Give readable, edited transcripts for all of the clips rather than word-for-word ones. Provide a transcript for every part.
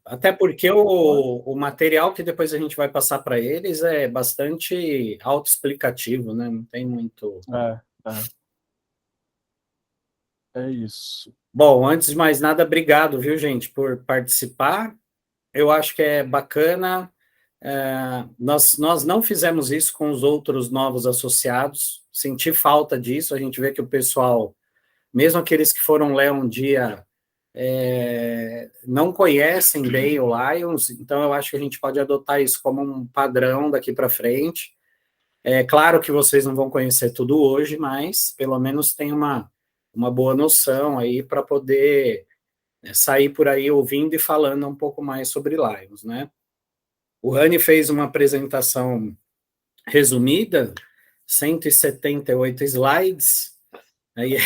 Até porque o material que depois a gente vai passar para eles é bastante autoexplicativo, né? Não tem muito. É isso. Bom, antes de mais nada, obrigado, viu, gente, por participar. Eu acho que é bacana. Nós não fizemos isso com os outros novos associados, senti falta disso. A gente vê que o pessoal, mesmo aqueles que foram ler um dia, não conhecem bem o Lions, então eu acho que a gente pode adotar isso como um padrão daqui para frente. É claro que vocês não vão conhecer tudo hoje, mas pelo menos tem uma boa noção aí para poder sair por aí ouvindo e falando um pouco mais sobre Lions, né? O Rani fez uma apresentação resumida, 178 slides. Aí...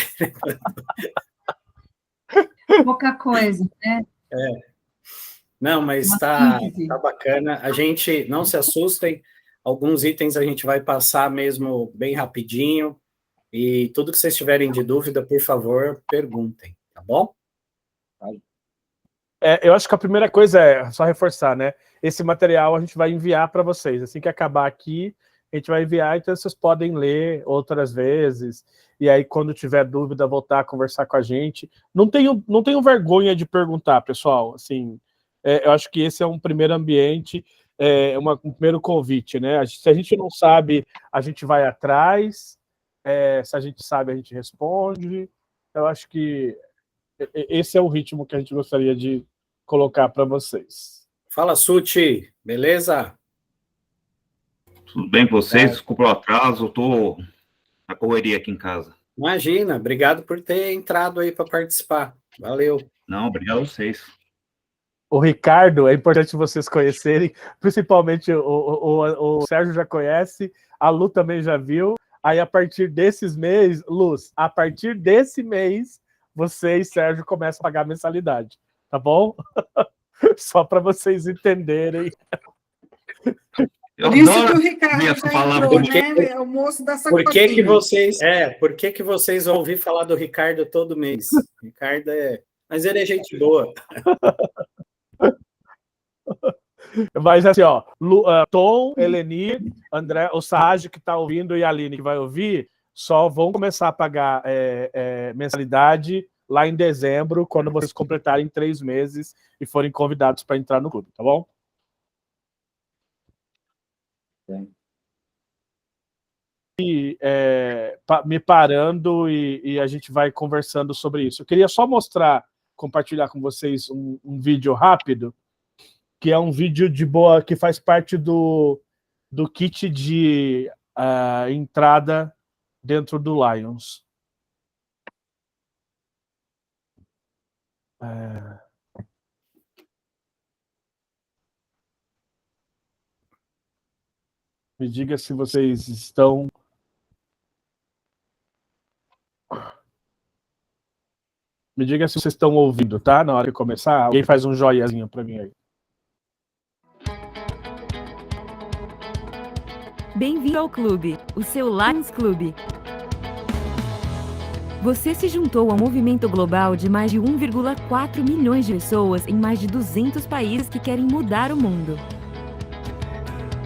Pouca coisa, né? Não, mas está bacana. A gente, não se assustem, alguns itens a gente vai passar mesmo bem rapidinho, e tudo que vocês tiverem de dúvida, por favor, perguntem, tá bom? Eu acho que a primeira coisa é só reforçar, né? Esse material a gente vai enviar para vocês. Assim que acabar aqui, a gente vai enviar, então vocês podem ler outras vezes. E aí, quando tiver dúvida, voltar a conversar com a gente. Não tenho vergonha de perguntar, pessoal. Assim, eu acho que esse é um primeiro ambiente, um primeiro convite, né? Se a gente não sabe, a gente vai atrás. Se a gente sabe, a gente responde. Eu acho que esse é o ritmo que a gente gostaria de colocar para vocês. Fala, Suti, beleza? Tudo bem com vocês? Desculpa o atraso, eu estou na correria aqui em casa. Imagina, obrigado por ter entrado aí para participar. Valeu. Não, obrigado a vocês. O Ricardo, é importante vocês conhecerem, principalmente o Sérgio já conhece, a Lu também já viu. Aí, a partir desses meses, Luz, a partir desse mês, você e Sérgio começam a pagar mensalidade, tá bom? Só para vocês entenderem. Por isso que o Ricardo já entrou, né? É o moço da sacolinha. Por que vocês vão ouvir falar do Ricardo todo mês? Ricardo mas ele é gente boa. Mas assim, ó, Tom, Eleni, André, o Sage que está ouvindo e a Aline que vai ouvir, só vão começar a pagar mensalidade lá em dezembro, quando vocês completarem 3 meses e forem convidados para entrar no clube, tá bom? E, me parando e a gente vai conversando sobre isso. Eu queria só compartilhar com vocês um vídeo rápido, que é um vídeo que faz parte do kit de entrada dentro do Lions. Me diga se vocês estão... Me diga se vocês estão ouvindo, tá? Na hora de começar, alguém faz um joiazinho para mim aí. Bem-vindo ao clube, o seu Lions Clube. Você se juntou ao movimento global de mais de 1,4 milhões de pessoas em mais de 200 países que querem mudar o mundo.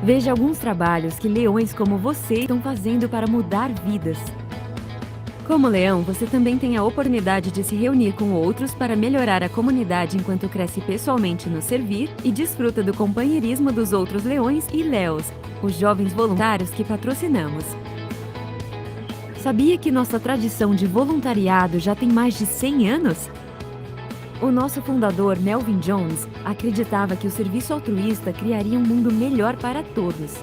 Veja alguns trabalhos que leões como você estão fazendo para mudar vidas. Como leão, você também tem a oportunidade de se reunir com outros para melhorar a comunidade enquanto cresce pessoalmente no servir e desfruta do companheirismo dos outros leões e leos, os jovens voluntários que patrocinamos. Sabia que nossa tradição de voluntariado já tem mais de 100 anos? O nosso fundador, Melvin Jones, acreditava que o serviço altruísta criaria um mundo melhor para todos.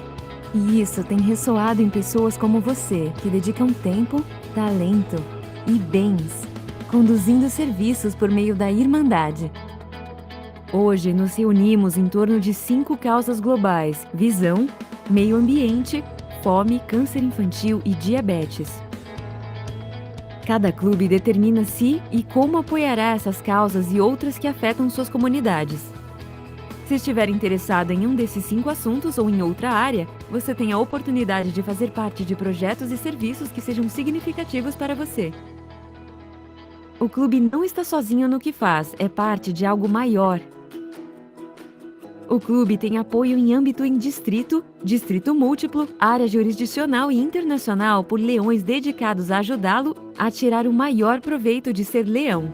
E isso tem ressoado em pessoas como você, que dedicam tempo, talento e bens, conduzindo serviços por meio da Irmandade. Hoje nos reunimos em torno de 5 causas globais: visão, meio ambiente, fome, câncer infantil e diabetes. Cada clube determina se e como apoiará essas causas e outras que afetam suas comunidades. Se estiver interessado em um desses 5 assuntos ou em outra área, você tem a oportunidade de fazer parte de projetos e serviços que sejam significativos para você. O clube não está sozinho no que faz, é parte de algo maior. O clube tem apoio em âmbito em distrito, distrito múltiplo, área jurisdicional e internacional por leões dedicados a ajudá-lo a tirar o maior proveito de ser leão.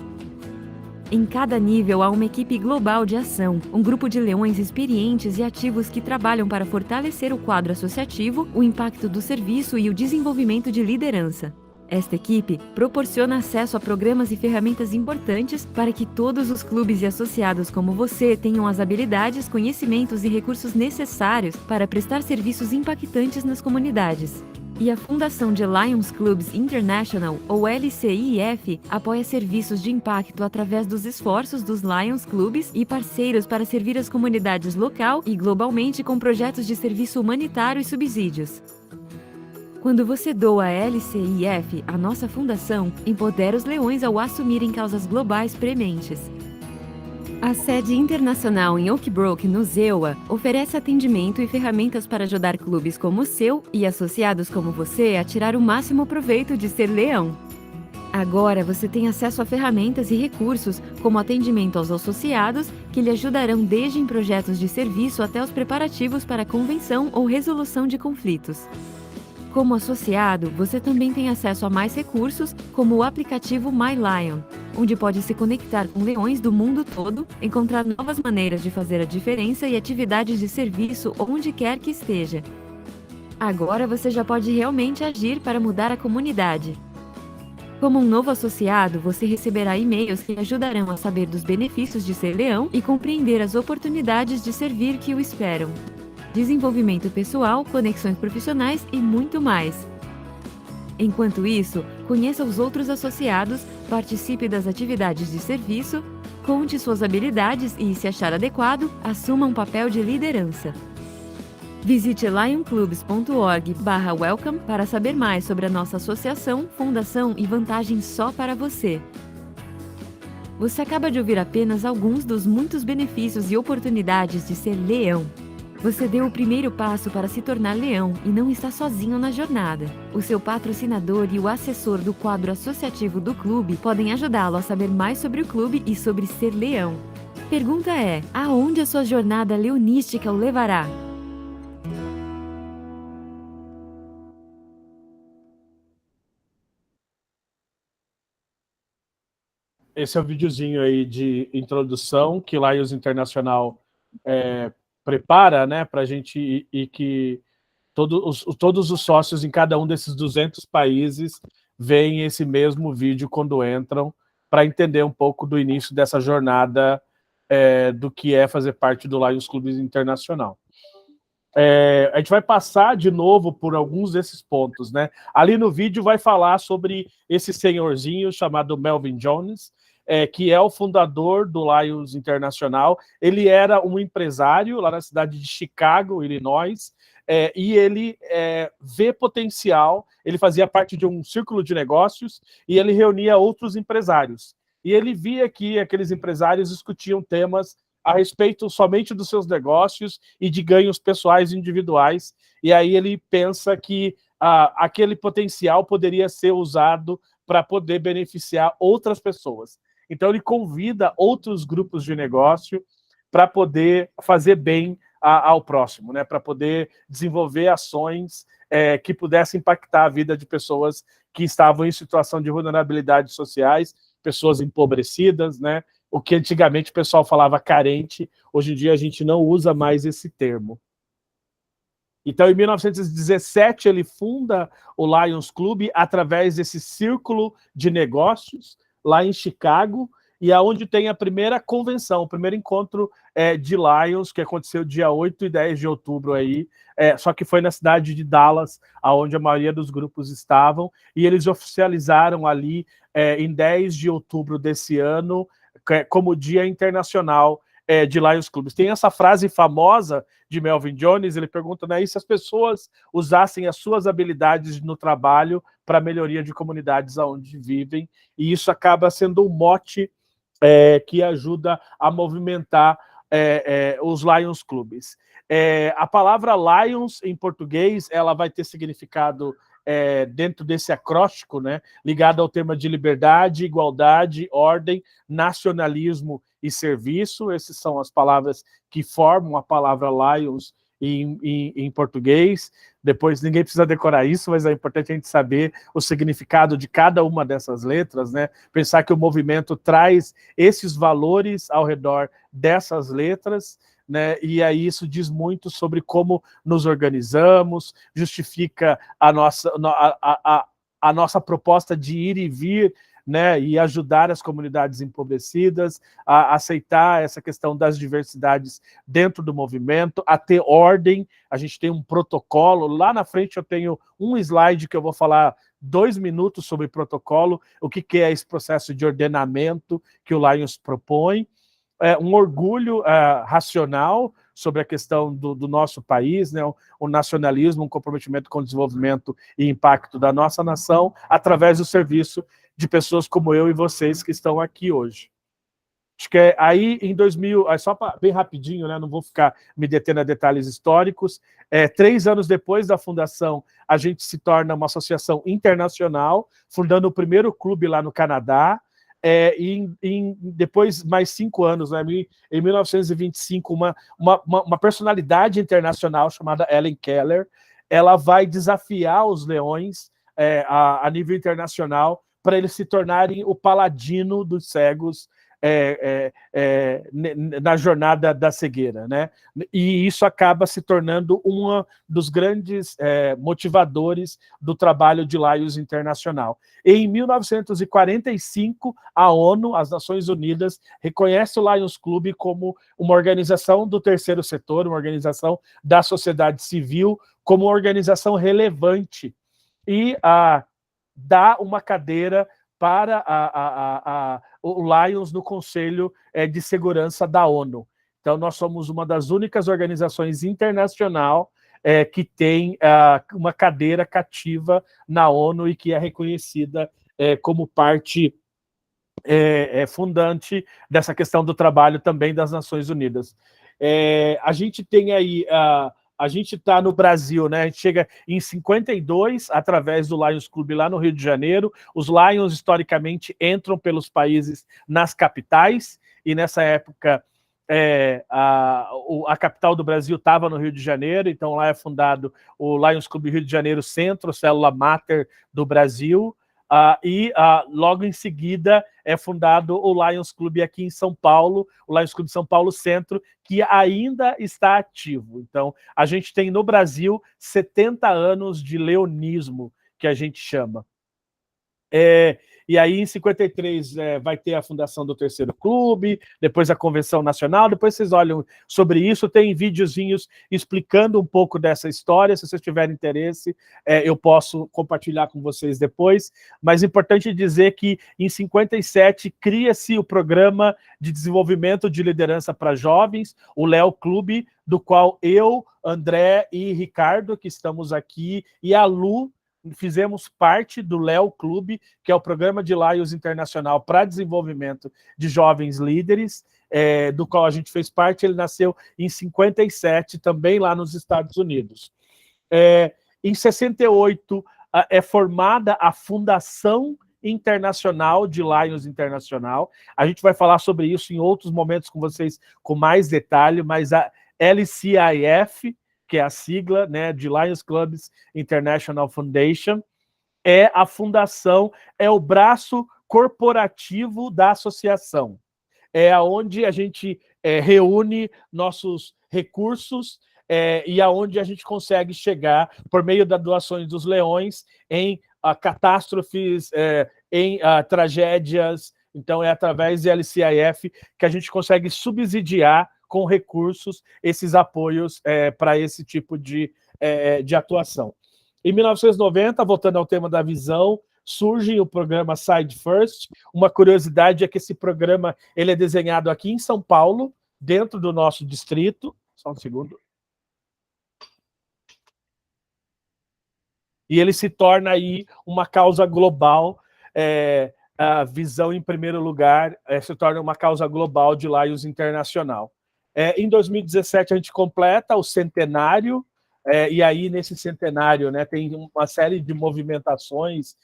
Em cada nível há uma equipe global de ação, um grupo de leões experientes e ativos que trabalham para fortalecer o quadro associativo, o impacto do serviço e o desenvolvimento de liderança. Esta equipe proporciona acesso a programas e ferramentas importantes para que todos os clubes e associados como você tenham as habilidades, conhecimentos e recursos necessários para prestar serviços impactantes nas comunidades. E a Fundação de Lions Clubs International, ou LCIF, apoia serviços de impacto através dos esforços dos Lions Clubs e parceiros para servir as comunidades local e globalmente com projetos de serviço humanitário e subsídios. Quando você doa a LCIF, a nossa fundação, empodera os leões ao assumirem causas globais prementes. A sede internacional em Oak Brook, no ZEUA, oferece atendimento e ferramentas para ajudar clubes como o seu e associados como você a tirar o máximo proveito de ser leão. Agora você tem acesso a ferramentas e recursos, como atendimento aos associados, que lhe ajudarão desde em projetos de serviço até os preparativos para convenção ou resolução de conflitos. Como associado, você também tem acesso a mais recursos, como o aplicativo My Lion, onde pode se conectar com leões do mundo todo, encontrar novas maneiras de fazer a diferença e atividades de serviço onde quer que esteja. Agora você já pode realmente agir para mudar a comunidade. Como um novo associado, você receberá e-mails que lhe ajudarão a saber dos benefícios de ser leão e compreender as oportunidades de servir que o esperam. Desenvolvimento pessoal, conexões profissionais e muito mais. Enquanto isso, conheça os outros associados, participe das atividades de serviço, conte suas habilidades e, se achar adequado, assuma um papel de liderança. Visite lionclubs.org/welcome para saber mais sobre a nossa associação, fundação e vantagens só para você. Você acaba de ouvir apenas alguns dos muitos benefícios e oportunidades de ser leão. Você deu o primeiro passo para se tornar leão e não está sozinho na jornada. O seu patrocinador e o assessor do quadro associativo do clube podem ajudá-lo a saber mais sobre o clube e sobre ser leão. Pergunta é: aonde a sua jornada leonística o levará? Esse é o videozinho aí de introdução que o Lions Internacional prepara, né, para a gente e que todos os sócios em cada um desses 200 países veem esse mesmo vídeo quando entram, para entender um pouco do início dessa jornada do que é fazer parte do Lions Clubes Internacional. A gente vai passar de novo por alguns desses pontos, né? Ali no vídeo vai falar sobre esse senhorzinho chamado Melvin Jones, que é o fundador do Lions Internacional. Ele era um empresário lá na cidade de Chicago, Illinois, e ele vê potencial, ele fazia parte de um círculo de negócios e ele reunia outros empresários. E ele via que aqueles empresários discutiam temas a respeito somente dos seus negócios e de ganhos pessoais individuais, e aí ele pensa que aquele potencial poderia ser usado para poder beneficiar outras pessoas. Então ele convida outros grupos de negócio para poder fazer bem ao próximo, né? Para poder desenvolver ações que pudessem impactar a vida de pessoas que estavam em situação de vulnerabilidade sociais, pessoas empobrecidas, né? O que antigamente o pessoal falava carente, hoje em dia a gente não usa mais esse termo. Então, em 1917, ele funda o Lions Club através desse círculo de negócios lá em Chicago, e aonde tem a primeira convenção, o primeiro encontro de Lions, que aconteceu dia 8 e 10 de outubro aí, só que foi na cidade de Dallas, aonde a maioria dos grupos estavam, e eles oficializaram ali em 10 de outubro desse ano, como Dia Internacional de Lions Clubs. Tem essa frase famosa de Melvin Jones, ele pergunta, né, e se as pessoas usassem as suas habilidades no trabalho para a melhoria de comunidades onde vivem, e isso acaba sendo um mote que ajuda a movimentar os Lions Clubs. A palavra Lions, em português, ela vai ter significado dentro desse acróstico, né, ligado ao tema de liberdade, igualdade, ordem, nacionalismo e serviço. Essas são as palavras que formam a palavra Lions em português. Depois ninguém precisa decorar isso, mas é importante a gente saber o significado de cada uma dessas letras, né? Pensar que o movimento traz esses valores ao redor dessas letras, né? E aí isso diz muito sobre como nos organizamos, justifica a nossa proposta de ir e vir, né, e ajudar as comunidades empobrecidas a aceitar essa questão das diversidades dentro do movimento, a ter ordem. A gente tem um protocolo. Lá na frente eu tenho um slide que eu vou falar 2 minutos sobre protocolo, o que é esse processo de ordenamento que o Lions propõe. Um orgulho racional sobre a questão do nosso país, né, o nacionalismo, um comprometimento com o desenvolvimento e impacto da nossa nação, através do serviço de pessoas como eu e vocês que estão aqui hoje. Acho que aí em 2000, só bem rapidinho, né, não vou ficar me detendo a detalhes históricos, 3 anos depois da fundação, a gente se torna uma associação internacional, fundando o primeiro clube lá no Canadá, depois mais 5 anos, né, em 1925, uma personalidade internacional chamada Helen Keller, ela vai desafiar os leões a nível internacional para eles se tornarem o paladino dos cegos na jornada da cegueira, né? E isso acaba se tornando um dos grandes motivadores do trabalho de Lions Internacional. Em 1945, a ONU, as Nações Unidas, reconhece o Lions Club como uma organização do terceiro setor, uma organização da sociedade civil, como uma organização relevante e dá uma cadeira para o Lions no Conselho de Segurança da ONU. Então, nós somos uma das únicas organizações internacionais que tem uma cadeira cativa na ONU e que é reconhecida como parte fundante dessa questão do trabalho também das Nações Unidas. A gente tem aí... A gente está no Brasil, né? A gente chega em 52, através do Lions Club lá no Rio de Janeiro. Os Lions, historicamente, entram pelos países nas capitais, e nessa época a capital do Brasil estava no Rio de Janeiro, então lá é fundado o Lions Club Rio de Janeiro Centro, célula máter do Brasil, logo em seguida é fundado o Lions Club aqui em São Paulo, o Lions Club São Paulo Centro, que ainda está ativo. Então, a gente tem no Brasil 70 anos de leonismo, que a gente chama. E aí, em 53, vai ter a fundação do terceiro clube, depois a Convenção Nacional, depois vocês olham sobre isso, tem videozinhos explicando um pouco dessa história, se vocês tiverem interesse, eu posso compartilhar com vocês depois, mas é importante dizer que em 57 cria-se o Programa de Desenvolvimento de Liderança para Jovens, o Léo Clube, do qual eu, André e Ricardo, que estamos aqui, e a Lu, fizemos parte do Léo Clube, que é o Programa de Lions Internacional para Desenvolvimento de Jovens Líderes, do qual a gente fez parte. Ele nasceu em 57, também lá nos Estados Unidos. Em 68, é formada a Fundação Internacional de Lions Internacional. A gente vai falar sobre isso em outros momentos com vocês com mais detalhe, mas a LCIF, que é a sigla, né, de Lions Clubs International Foundation, é a fundação, é o braço corporativo da associação. É onde a gente reúne nossos recursos e aonde a gente consegue chegar, por meio das doações dos leões, em catástrofes, em tragédias. Então, é através da LCIF que a gente consegue subsidiar com recursos, esses apoios para esse tipo de atuação. Em 1990, voltando ao tema da visão, surge o programa Side First. Uma curiosidade é que esse programa ele é desenhado aqui em São Paulo, dentro do nosso distrito. Só um segundo. E ele se torna aí uma causa global, a visão em primeiro lugar, se torna uma causa global de Lions Internacional. Em 2017, a gente completa o centenário E aí, nesse centenário, né, tem uma série de movimentações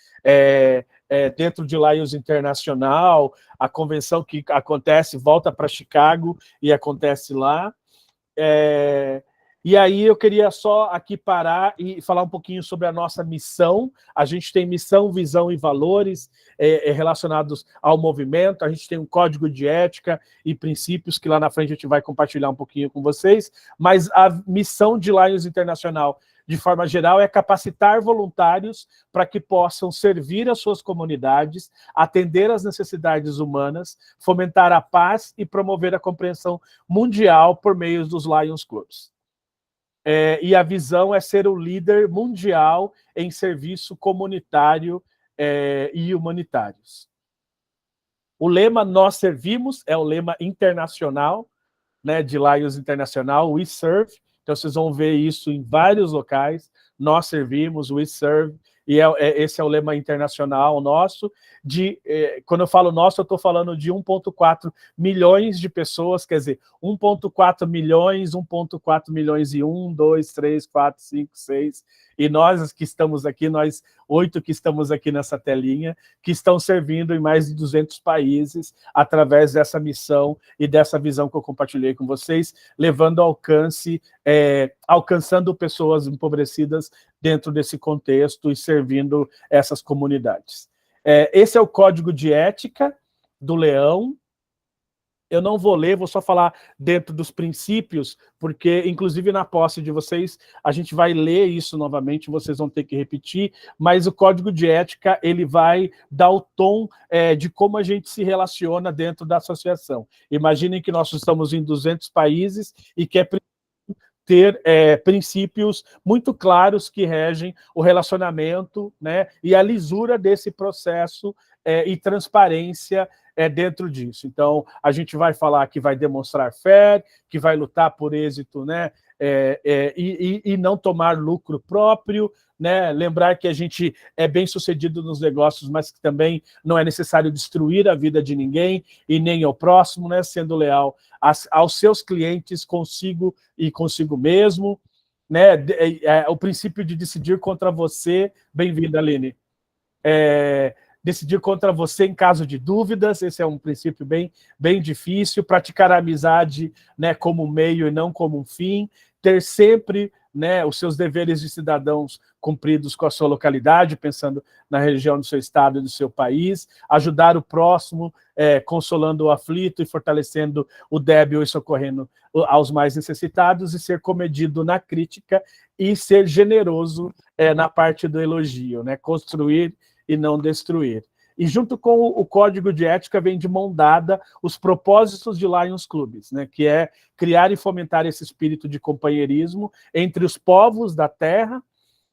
dentro de Lions Internacional, a convenção que acontece, volta para Chicago e acontece lá. E aí eu queria só aqui parar e falar um pouquinho sobre a nossa missão. A gente tem missão, visão e valores relacionados ao movimento. A gente tem um código de ética e princípios que lá na frente a gente vai compartilhar um pouquinho com vocês. Mas a missão de Lions Internacional, de forma geral, é capacitar voluntários para que possam servir as suas comunidades, atender às necessidades humanas, fomentar a paz e promover a compreensão mundial por meio dos Lions Clubs. E a visão é ser o líder mundial em serviço comunitário e humanitários. O lema Nós Servimos é o lema internacional, né, de Lions Internacional, We Serve. Então vocês vão ver isso em vários locais. Nós servimos, We Serve. E esse é o lema internacional nosso. Quando eu falo nosso, eu estou falando de 1,4 milhões de pessoas, quer dizer, 1,4 milhões, 1,4 milhões e 1, 2, 3, 4, 5, 6. E nós que estamos aqui, nós 8 que estamos aqui nessa telinha, que estão servindo em mais de 200 países, através dessa missão e dessa visão que eu compartilhei com vocês, levando alcance, alcançando pessoas empobrecidas dentro desse contexto e servindo essas comunidades. Esse é o código de ética do Leão. Eu não vou ler, vou só falar dentro dos princípios, porque, inclusive, na posse de vocês, a gente vai ler isso novamente, vocês vão ter que repetir, mas o código de ética, ele vai dar o tom de como a gente se relaciona dentro da associação. Imaginem que nós estamos em 200 países e que é ter princípios muito claros que regem o relacionamento, né, e a lisura desse processo e transparência dentro disso. Então, a gente vai falar que vai demonstrar fé, que vai lutar por êxito, né, e não tomar lucro próprio, né, lembrar que a gente é bem sucedido nos negócios, mas que também não é necessário destruir a vida de ninguém e nem ao próximo, né, sendo leal aos seus clientes, consigo e consigo mesmo, né, o princípio de decidir contra você. Bem-vinda, Aline. Decidir contra você em caso de dúvidas, esse é um princípio bem difícil. Praticar a amizade, né, como meio e não como um fim. Ter sempre, né, os seus deveres de cidadãos cumpridos com a sua localidade, pensando na região do seu estado e do seu país. Ajudar o próximo, consolando o aflito e fortalecendo o débil e socorrendo aos mais necessitados. E ser comedido na crítica e ser generoso na parte do elogio, né, construir e não destruir. E junto com o código de ética vem de mão dada os propósitos de Lions Clubs, né, que é criar e fomentar esse espírito de companheirismo entre os povos da terra,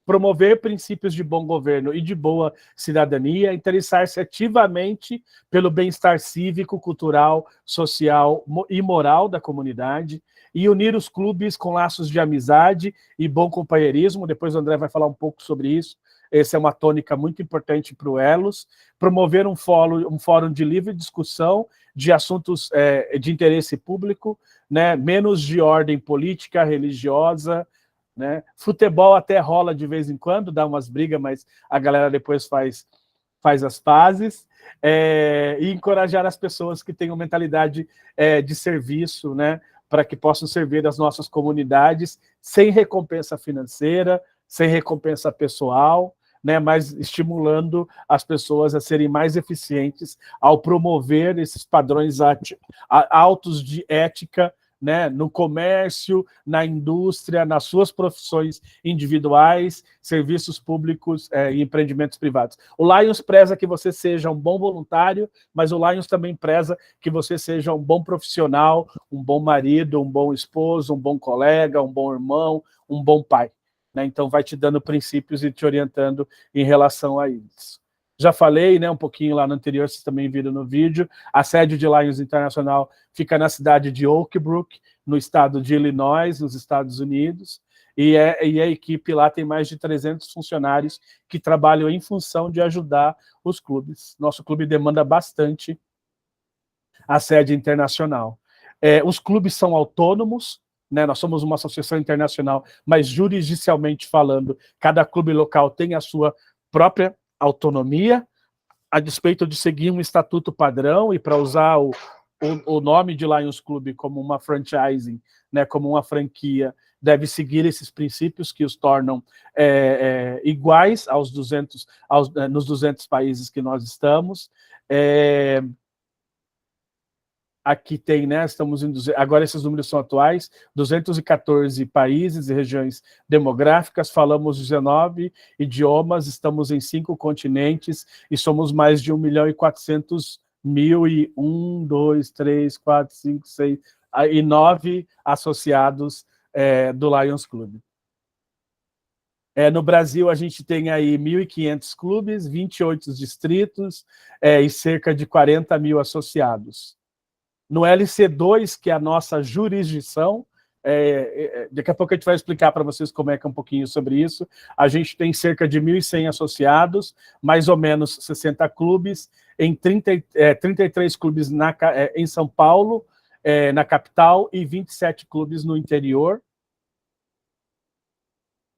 promover princípios de bom governo e de boa cidadania, interessar-se ativamente pelo bem-estar cívico, cultural, social e moral da comunidade, e unir os clubes com laços de amizade e bom companheirismo. Depois o André vai falar um pouco sobre isso. Essa é uma tônica muito importante para o Elos. Promover um fórum de livre discussão de assuntos de interesse público, né? Menos de ordem política, religiosa, né? Futebol até rola de vez em quando, dá umas brigas, mas a galera depois faz as pazes. E encorajar as pessoas que tenham mentalidade de serviço, né? Para que possam servir as nossas comunidades sem recompensa financeira, sem recompensa pessoal, né, mas estimulando as pessoas a serem mais eficientes ao promover esses padrões altos de ética, né, no comércio, na indústria, nas suas profissões individuais, serviços públicos e empreendimentos privados. O Lions preza que você seja um bom voluntário, mas o Lions também preza que você seja um bom profissional, um bom marido, um bom esposo, um bom colega, um bom irmão, um bom pai. Né? Então, vai te dando princípios e te orientando em relação a isso. Já falei, né, um pouquinho lá no anterior, vocês também viram no vídeo, a sede de Lions Internacional fica na cidade de Oak Brook, no estado de Illinois, nos Estados Unidos, e a equipe lá tem mais de 300 funcionários que trabalham em função de ajudar os clubes. Nosso clube demanda bastante a sede internacional. Os clubes são autônomos, né? Nós somos uma associação internacional, mas jurisdicialmente falando, cada clube local tem a sua própria autonomia, a despeito de seguir um estatuto padrão, e para usar o nome de Lions Club como uma franchising, né, como uma franquia, deve seguir esses princípios que os tornam iguais nos 200 países que nós estamos. Aqui tem, né, agora esses números são atuais, 214 países e regiões demográficas, falamos 19 idiomas, estamos em 5 continentes e somos mais de 1.400.000 e 1, 2, 3, 4, 5, 6 e 9 associados do Lions Club. No Brasil, a gente tem aí 1.500 clubes, 28 distritos e cerca de 40.000 associados. No LC2, que é a nossa jurisdição, daqui a pouco a gente vai explicar para vocês como é que é um pouquinho sobre isso, a gente tem cerca de 1.100 associados, mais ou menos 60 clubes, em 33 clubes em São Paulo, na capital, e 27 clubes no interior.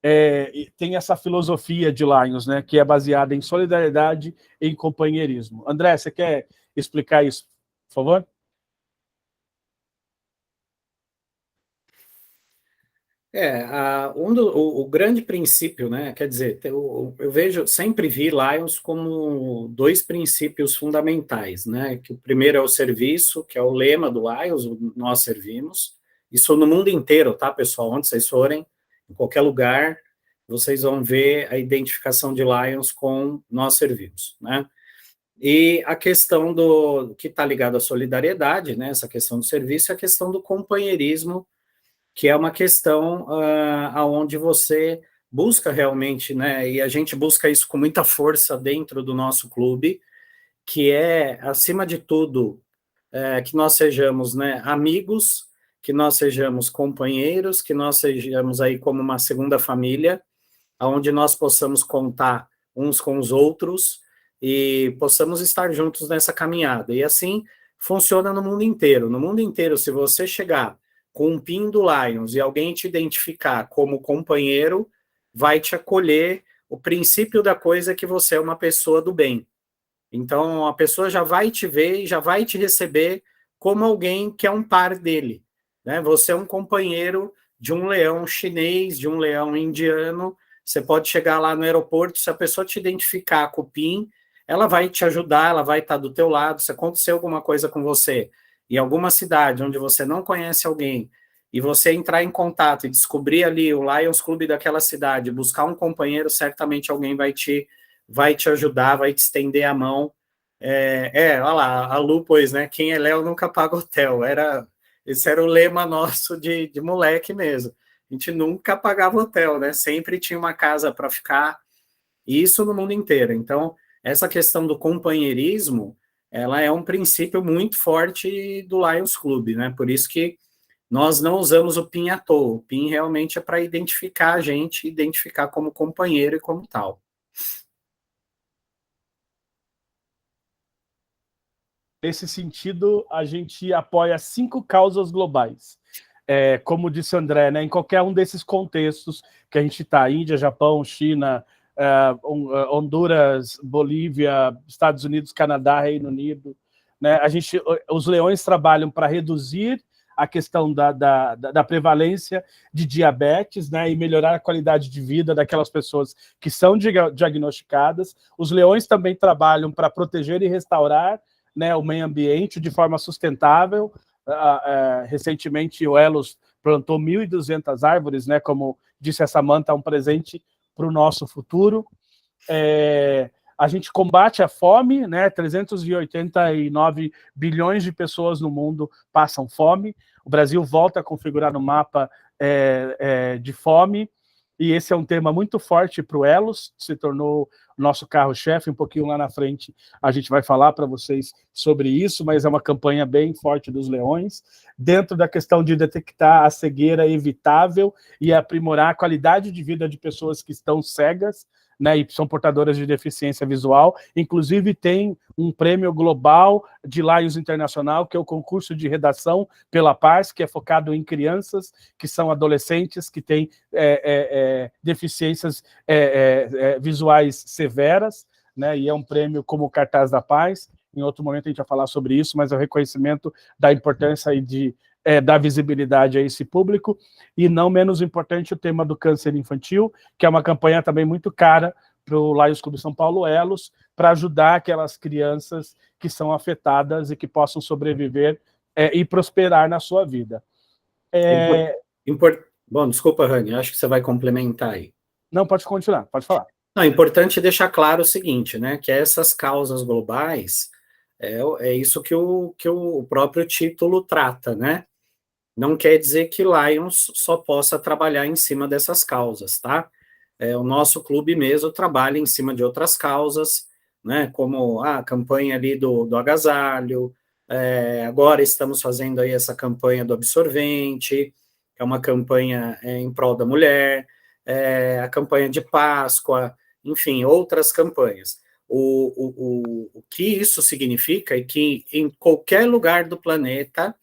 E tem essa filosofia de Lions, né, que é baseada em solidariedade e em companheirismo. André, você quer explicar isso, por favor? O grande princípio, né? Quer dizer, eu sempre vi Lions como 2 princípios fundamentais, né? Que o primeiro é o serviço, que é o lema do Lions, nós servimos. Isso no mundo inteiro, tá, pessoal? Onde vocês forem, em qualquer lugar, vocês vão ver a identificação de Lions com nós servimos, né? E a questão que está ligado à solidariedade, né? Essa questão do serviço, é a questão do companheirismo, que é uma questão onde você busca realmente, né, e a gente busca isso com muita força dentro do nosso clube, que é, acima de tudo, que nós sejamos, né, amigos, que nós sejamos companheiros, que nós sejamos aí como uma segunda família, onde nós possamos contar uns com os outros e possamos estar juntos nessa caminhada. E assim funciona no mundo inteiro. No mundo inteiro, se você chegar com um PIN do Lions e alguém te identificar como companheiro, vai te acolher. O princípio da coisa é que você é uma pessoa do bem. Então, a pessoa já vai te ver e já vai te receber como alguém que é um par dele, né? Você é um companheiro de um leão chinês, de um leão indiano. Você pode chegar lá no aeroporto, se a pessoa te identificar com o PIN, ela vai te ajudar, ela vai estar do teu lado. Se acontecer alguma coisa com você, em alguma cidade onde você não conhece alguém, e você entrar em contato e descobrir ali o Lions Club daquela cidade, buscar um companheiro, certamente alguém vai te ajudar, vai te estender a mão. Olha lá, a Lu, pois, né? Quem é Léo nunca paga hotel. Esse era o lema nosso de moleque mesmo. A gente nunca pagava hotel, né? Sempre tinha uma casa para ficar, e isso no mundo inteiro. Então, essa questão do companheirismo, ela é um princípio muito forte do Lions Club, né? Por isso que nós não usamos o PIN à toa. O PIN realmente é para identificar a gente, identificar como companheiro e como tal. Nesse sentido, a gente apoia 5 causas globais. Como disse o André, né, em qualquer um desses contextos que a gente está, Índia, Japão, China, Honduras, Bolívia, Estados Unidos, Canadá, Reino Unido, né, os leões trabalham para reduzir a questão da prevalência de diabetes, né, e melhorar a qualidade de vida daquelas pessoas que são diagnosticadas. Os leões também trabalham para proteger e restaurar, né, o meio ambiente de forma sustentável. Recentemente, o Elos plantou 1.200 árvores, né, como disse a Samantha, um presente para o nosso futuro. A gente combate a fome, né? 389 bilhões de pessoas no mundo passam fome. O Brasil volta a configurar no mapa de fome, e esse é um tema muito forte para o Elos, se tornou nosso carro-chefe. Um pouquinho lá na frente a gente vai falar para vocês sobre isso, mas é uma campanha bem forte dos leões, dentro da questão de detectar a cegueira evitável e aprimorar a qualidade de vida de pessoas que estão cegas, né, e são portadoras de deficiência visual. Inclusive, tem um prêmio global de Lions Internacional, que é o concurso de redação pela paz, que é focado em crianças que são adolescentes, que têm deficiências visuais severas, né, e é um prêmio como o Cartaz da Paz. Em outro momento a gente vai falar sobre isso, mas é o reconhecimento da importância e da visibilidade a esse público. E não menos importante, o tema do câncer infantil, que é uma campanha também muito cara para o Lions Clube São Paulo Elos, para ajudar aquelas crianças que são afetadas e que possam sobreviver e prosperar na sua vida. Bom, desculpa, Rani, acho que você vai complementar aí. Não, pode continuar, pode falar. Não, é importante deixar claro o seguinte, né, que essas causas globais é isso que o próprio título trata, né? Não quer dizer que Lions só possa trabalhar em cima dessas causas, tá? O nosso clube mesmo trabalha em cima de outras causas, né? Como a campanha ali do agasalho, agora estamos fazendo aí essa campanha do absorvente, que é uma campanha em prol da mulher, a campanha de Páscoa, enfim, outras campanhas. O que isso significa é que em qualquer lugar do planeta,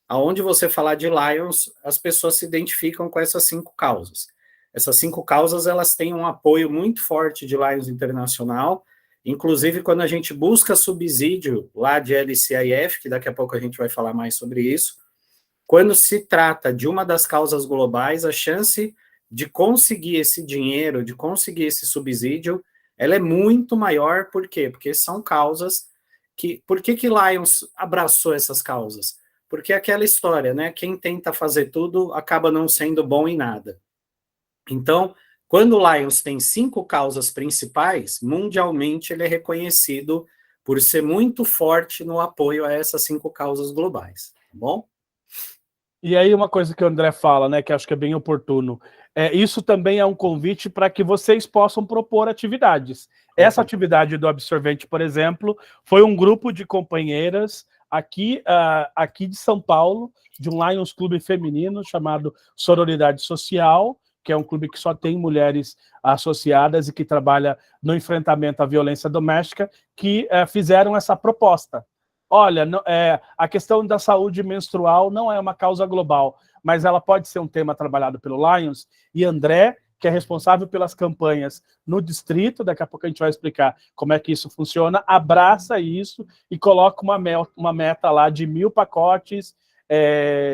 aonde você falar de Lions, as pessoas se identificam com essas 5 causas. Essas 5 causas, elas têm um apoio muito forte de Lions Internacional, inclusive quando a gente busca subsídio lá de LCIF, que daqui a pouco a gente vai falar mais sobre isso, quando se trata de uma das causas globais, a chance de conseguir esse dinheiro, de conseguir esse subsídio, ela é muito maior. Por quê? Porque são causas que... Por que Lions abraçou essas causas? Porque é aquela história, né? Quem tenta fazer tudo acaba não sendo bom em nada. Então, quando o Lions tem 5 causas principais, mundialmente ele é reconhecido por ser muito forte no apoio a essas 5 causas globais, tá bom? E aí uma coisa que o André fala, né, que acho que é bem oportuno, isso também é um convite para que vocês possam propor atividades. Essa atividade do absorvente, por exemplo, foi um grupo de companheiras aqui de São Paulo, de um Lions Clube feminino chamado Sororidade Social, que é um clube que só tem mulheres associadas e que trabalha no enfrentamento à violência doméstica, que fizeram essa proposta. Olha, a questão da saúde menstrual não é uma causa global, mas ela pode ser um tema trabalhado pelo Lions, e André, que é responsável pelas campanhas no distrito, daqui a pouco a gente vai explicar como é que isso funciona, abraça isso e coloca uma meta lá de 1.000 pacotes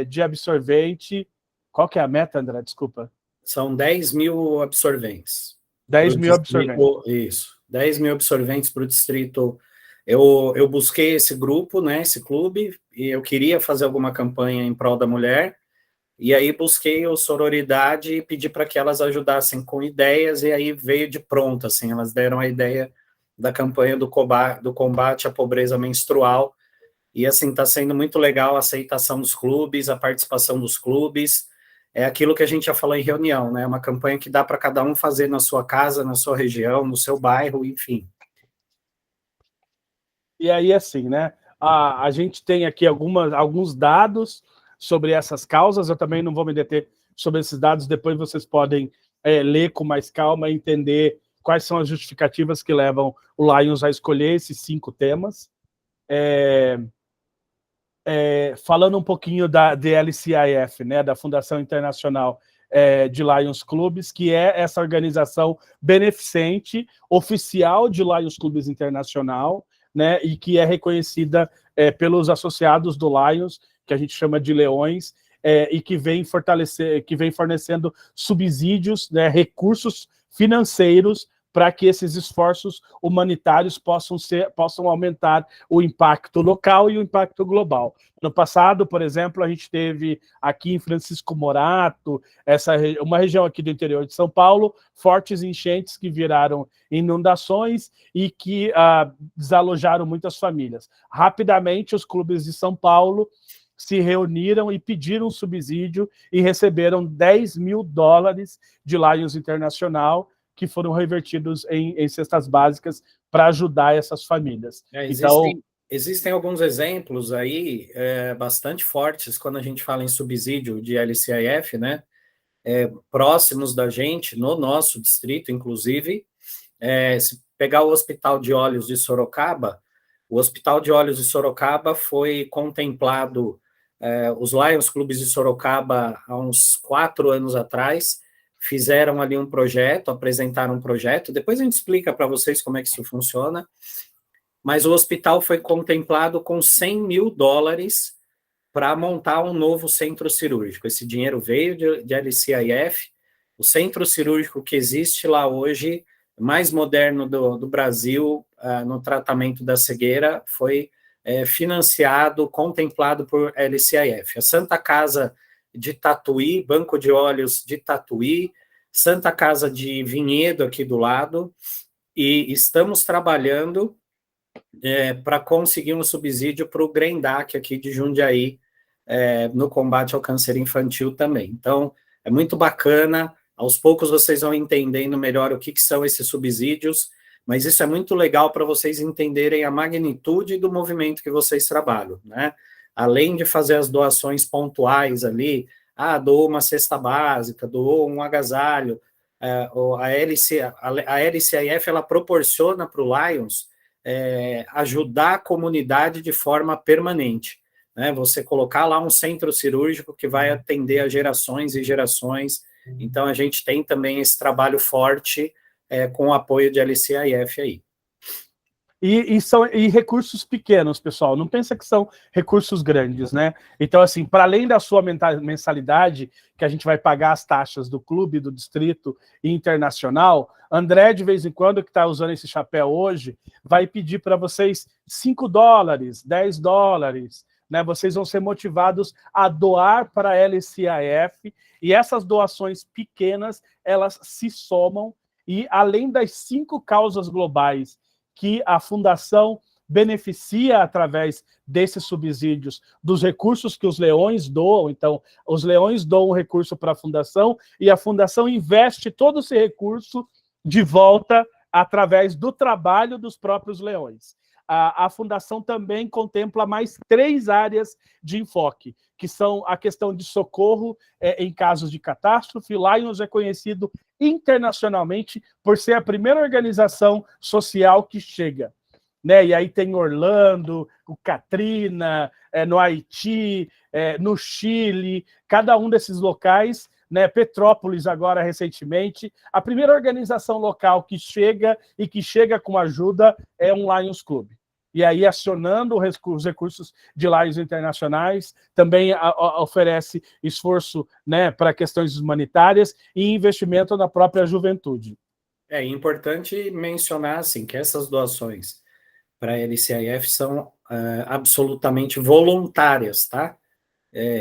de absorvente. Qual que é a meta, André? Desculpa. São 10.000 absorventes. 10.000 absorventes. Isso, 10.000 absorventes para o distrito. Eu busquei esse grupo, né, esse clube, e eu queria fazer alguma campanha em prol da mulher, e aí busquei o Sororidade e pedi para que elas ajudassem com ideias, e aí veio de pronto, assim, elas deram a ideia da campanha do combate à pobreza menstrual, e assim, está sendo muito legal a aceitação dos clubes, a participação dos clubes, é aquilo que a gente já falou em reunião, né, uma campanha que dá para cada um fazer na sua casa, na sua região, no seu bairro, enfim. E aí, assim, né, a gente tem aqui alguns dados sobre essas causas, eu também não vou me deter sobre esses dados, depois vocês podem ler com mais calma e entender quais são as justificativas que levam o Lions a escolher esses 5 temas. Falando um pouquinho da DLCIF, né, da Fundação Internacional de Lions Clubes, que é essa organização beneficente oficial de Lions Clubes Internacional, né, e que é reconhecida pelos associados do Lions, que a gente chama de leões, e que vem fornecendo subsídios, né, recursos financeiros para que esses esforços humanitários possam aumentar o impacto local e o impacto global. No passado, por exemplo, a gente teve aqui em Francisco Morato, uma região aqui do interior de São Paulo, fortes enchentes que viraram inundações e que desalojaram muitas famílias. Rapidamente, os clubes de São Paulo se reuniram e pediram subsídio e receberam $10.000 de Lions Internacional, que foram revertidos em cestas básicas para ajudar essas famílias. Existem alguns exemplos aí bastante fortes quando a gente fala em subsídio de LCIF, né? Próximos da gente, no nosso distrito, inclusive, Se pegar o Hospital de Olhos de Sorocaba, o Hospital de Olhos de Sorocaba foi contemplado, os Lions Clubes de Sorocaba, há uns 4 anos atrás, fizeram ali um projeto, apresentaram um projeto, depois a gente explica para vocês como é que isso funciona, mas o hospital foi contemplado com $100 mil para montar um novo centro cirúrgico. Esse dinheiro veio de LCIF, o centro cirúrgico que existe lá hoje, mais moderno do Brasil, no tratamento da cegueira, foi financiado, contemplado por LCIF. A Santa Casa de Tatuí, Banco de Olhos de Tatuí, Santa Casa de Vinhedo aqui do lado, e estamos trabalhando para conseguir um subsídio para o Grendac aqui de Jundiaí, no combate ao câncer infantil também. Então, é muito bacana, aos poucos vocês vão entendendo melhor o que são esses subsídios, mas isso é muito legal para vocês entenderem a magnitude do movimento que vocês trabalham, né? Além de fazer as doações pontuais ali, doou uma cesta básica, doou um agasalho, a LCIF, ela proporciona para o Lions ajudar a comunidade de forma permanente, né? Você colocar lá um centro cirúrgico que vai atender a gerações e gerações. Então, a gente tem também esse trabalho forte com o apoio de LCIF aí. E recursos pequenos, pessoal, não pensa que são recursos grandes, né? Então, assim, para além da sua mensalidade, que a gente vai pagar as taxas do clube, do distrito e internacional, André, de vez em quando, que está usando esse chapéu hoje, vai pedir para vocês $5, $10, né? Vocês vão ser motivados a doar para a LCIF, e essas doações pequenas, elas se somam, e além das 5 causas globais que a Fundação beneficia através desses subsídios, dos recursos que os leões doam. Então, os leões doam um recurso para a Fundação e a Fundação investe todo esse recurso de volta através do trabalho dos próprios leões. A Fundação também contempla mais 3 áreas de enfoque, que são a questão de socorro em casos de catástrofe. Lions é conhecido internacionalmente por ser a primeira organização social que chega, né? E aí tem Orlando, o Katrina, no Haiti, no Chile, cada um desses locais, né? Petrópolis agora recentemente, a primeira organização local que chega e que chega com ajuda é um Lions Club. E aí, acionando os recursos de Lions internacionais, também oferece esforço, né, para questões humanitárias e investimento na própria juventude. É importante mencionar assim, que essas doações para a LCIF são absolutamente voluntárias, tá?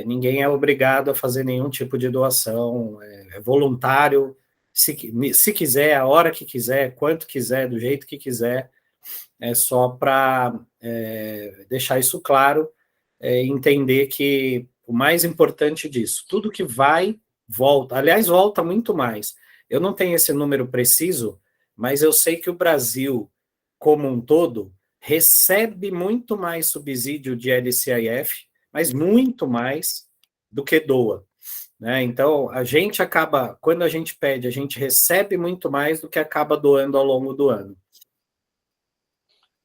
Ninguém é obrigado a fazer nenhum tipo de doação, é voluntário, se quiser, a hora que quiser, quanto quiser, do jeito que quiser. É só para deixar isso claro, entender que o mais importante disso, tudo que vai, volta. Aliás, volta muito mais. Eu não tenho esse número preciso, mas eu sei que o Brasil, como um todo, recebe muito mais subsídio de LCIF, mas muito mais do que doa, né? Então, a gente acaba, quando a gente pede, a gente recebe muito mais do que acaba doando ao longo do ano.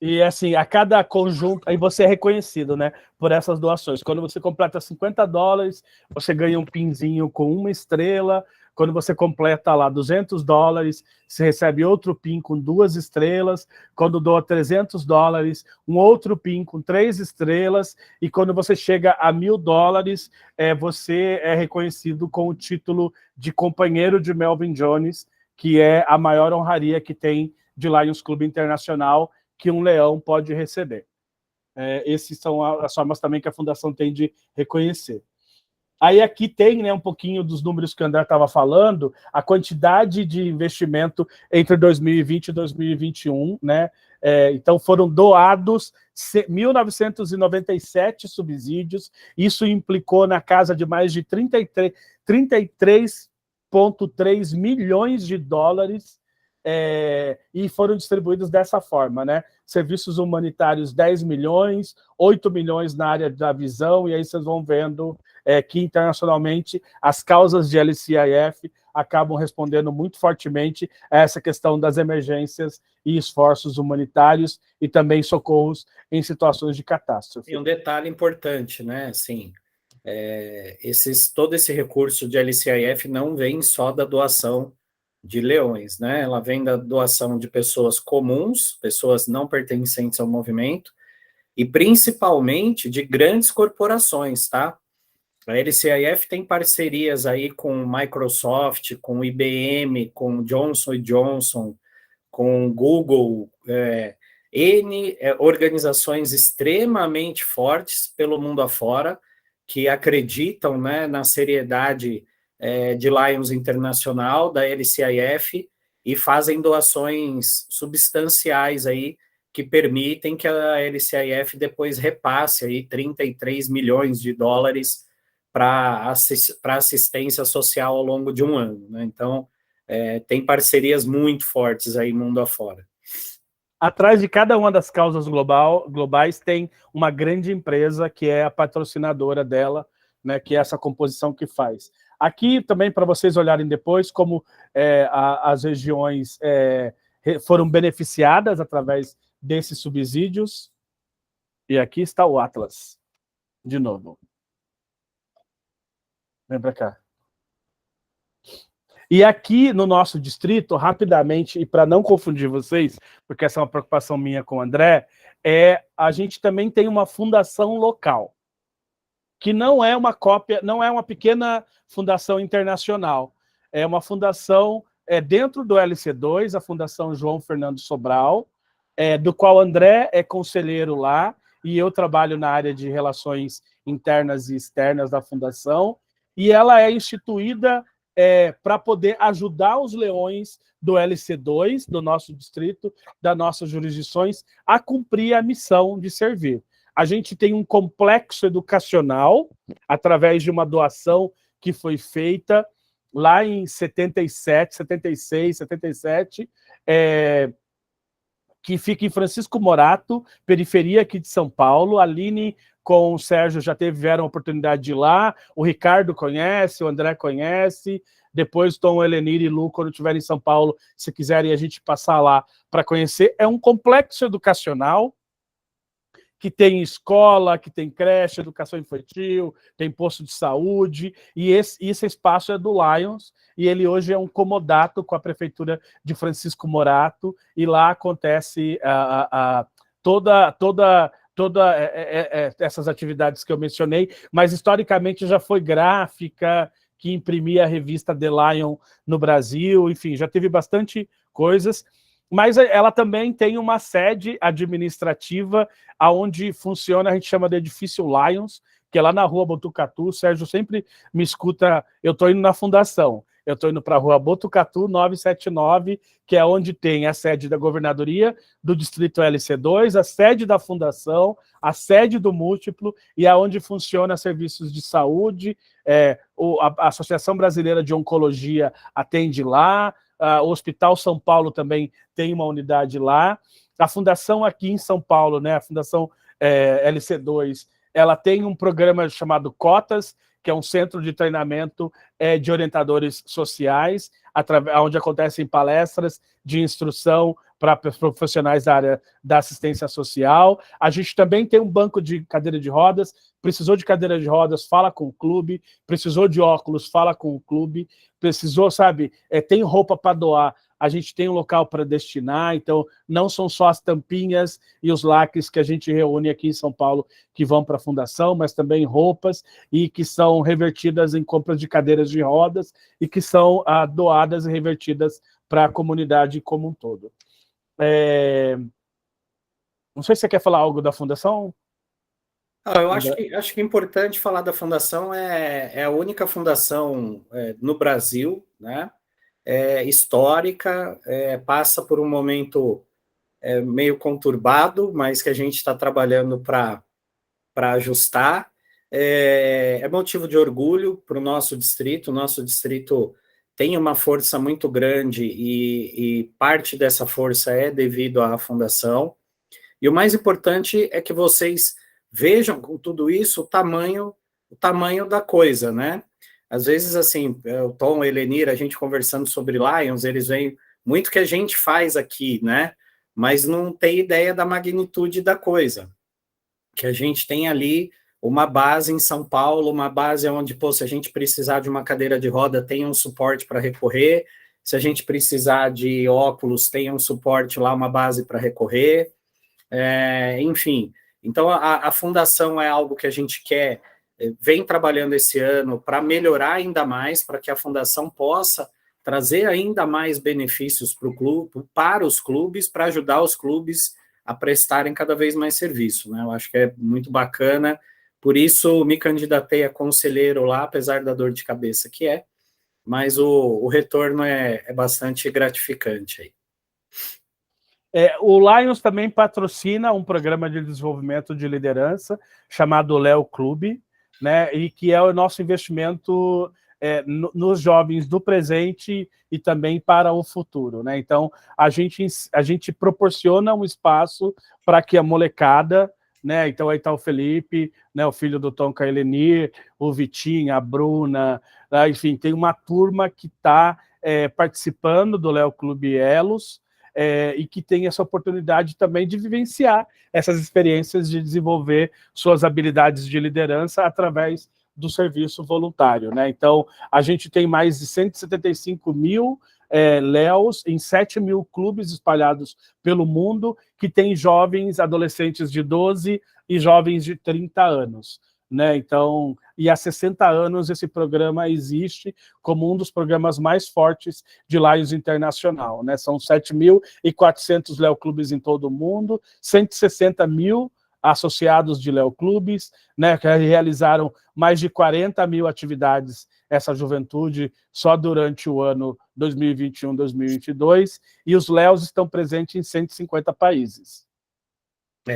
E assim, a cada conjunto, aí você é reconhecido, né, por essas doações. Quando você completa $50, você ganha um pinzinho com 1 estrela. Quando você completa lá $200, você recebe outro pin com 2 estrelas. Quando doa $300, um outro pin com 3 estrelas. E quando você chega a $1.000, você é reconhecido com o título de companheiro de Melvin Jones, que é a maior honraria que tem de Lions Club Internacional, que um leão pode receber. Esses são as formas também que a Fundação tem de reconhecer. Aí aqui tem, né, um pouquinho dos números que o André estava falando, a quantidade de investimento entre 2020 e 2021, né? Então foram doados 1.997 subsídios, isso implicou na casa de mais de 33,3 milhões de dólares, e foram distribuídos dessa forma, né? Serviços humanitários 10 milhões, 8 milhões na área da visão, e aí vocês vão vendo que internacionalmente as causas de LCIF acabam respondendo muito fortemente a essa questão das emergências e esforços humanitários e também socorros em situações de catástrofe. E um detalhe importante, né? Assim, todo esse recurso de LCIF não vem só da doação de leões, né? Ela vem da doação de pessoas comuns, pessoas não pertencentes ao movimento, e principalmente de grandes corporações, tá? A LCIF tem parcerias aí com Microsoft, com IBM, com Johnson & Johnson, com Google, organizações extremamente fortes pelo mundo afora, que acreditam, né, na seriedade de Lions Internacional, da LCIF, e fazem doações substanciais aí, que permitem que a LCIF depois repasse aí 33 milhões de dólares para assistência social ao longo de um ano, né? Então, tem parcerias muito fortes aí mundo afora. Atrás de cada uma das causas globais tem uma grande empresa que é a patrocinadora dela, né, que é essa composição que faz. Aqui também, para vocês olharem depois, como as regiões foram beneficiadas através desses subsídios. E aqui está o Atlas, de novo. Vem para cá. E aqui no nosso distrito, rapidamente, e para não confundir vocês, porque essa é uma preocupação minha com o André, a gente também tem uma fundação local, que não é uma cópia, não é uma pequena fundação internacional, é uma fundação dentro do LC2, a Fundação João Fernando Sobral, do qual André é conselheiro lá, e eu trabalho na área de relações internas e externas da fundação, e ela é instituída para poder ajudar os leões do LC2, do nosso distrito, das nossas jurisdições, a cumprir a missão de servir. A gente tem um complexo educacional, através de uma doação que foi feita lá em 76, 77, que fica em Francisco Morato, periferia aqui de São Paulo. A Aline com o Sérgio já tiveram a oportunidade de ir lá, o Ricardo conhece, o André conhece, depois Tom, Helenir e Lu, quando estiverem em São Paulo, se quiserem a gente passar lá para conhecer. É um complexo educacional que tem escola, que tem creche, educação infantil, tem posto de saúde, e esse espaço é do Lions, e ele hoje é um comodato com a prefeitura de Francisco Morato, e lá acontece toda essas atividades que eu mencionei, mas historicamente já foi gráfica, que imprimia a revista The Lion no Brasil, enfim, já teve bastante coisas. Mas ela também tem uma sede administrativa onde funciona, a gente chama de edifício Lions, que é lá na rua Botucatu. O Sérgio sempre me escuta, eu estou indo na fundação, eu estou indo para a rua Botucatu 979, que é onde tem a sede da governadoria do distrito LC2, a sede da fundação, a sede do múltiplo, e aonde funciona serviços de saúde, a Associação Brasileira de Oncologia atende lá, o Hospital São Paulo também tem uma unidade lá. A fundação aqui em São Paulo, né, a Fundação LC2, ela tem um programa chamado Cotas, que é um centro de treinamento de orientadores sociais, onde acontecem palestras de instrução para profissionais da área da assistência social. A gente também tem um banco de cadeira de rodas. Precisou de cadeira de rodas, fala com o clube. Precisou de óculos, fala com o clube. Precisou, sabe, tem roupa para doar, a gente tem um local para destinar. Então não são só as tampinhas e os lacres que a gente reúne aqui em São Paulo que vão para a fundação, mas também roupas, e que são revertidas em compras de cadeiras de rodas, e que são doadas e revertidas para a comunidade como um todo. Não sei se você quer falar algo da fundação. Eu acho que é importante falar da fundação. É a única fundação no Brasil, né? Histórica, passa por um momento meio conturbado, mas que a gente está trabalhando para ajustar. É motivo de orgulho para o nosso distrito. O nosso distrito tem uma força muito grande, e parte dessa força é devido à fundação. E o mais importante é que vocês vejam com tudo isso o tamanho da coisa, né? às vezes, assim, o Tom, a Helenir, a gente conversando sobre Lions, eles veem muito que a gente faz aqui, né? Mas não tem ideia da magnitude da coisa. Que a gente tem ali uma base em São Paulo, uma base onde, pô, se a gente precisar de uma cadeira de roda, tem um suporte para recorrer, se a gente precisar de óculos, tem um suporte lá, uma base para recorrer, enfim. Então, a fundação é algo que a gente quer, vem trabalhando esse ano para melhorar ainda mais, para que a fundação possa trazer ainda mais benefícios para o clube, para os clubes, para ajudar os clubes a prestarem cada vez mais serviço, né? Eu acho que é muito bacana, por isso me candidatei a conselheiro lá, apesar da dor de cabeça que é, mas o retorno é bastante gratificante aí. O Lions também patrocina um programa de desenvolvimento de liderança chamado Léo Clube, né? E que é o nosso investimento nos jovens do presente e também para o futuro, né? Então, a gente proporciona um espaço para que a molecada, né? Então, aí está o Felipe, né? O filho do Tom Kaelenir, o Vitinho, a Bruna, enfim, tem uma turma que está participando do Léo Clube Elos, e que tem essa oportunidade também de vivenciar essas experiências de desenvolver suas habilidades de liderança através do serviço voluntário, né? Então, a gente tem mais de 175 mil Léos em 7 mil clubes espalhados pelo mundo, que tem jovens, adolescentes de 12 e jovens de 30 anos. Né? Então, e há 60 anos esse programa existe como um dos programas mais fortes de Lions Internacional, né? São 7.400 Léo Clubes em todo o mundo, 160 mil associados de Léo Clubes, né, que realizaram mais de 40 mil atividades essa juventude só durante o ano 2021-2022, e os Léos estão presentes em 150 países.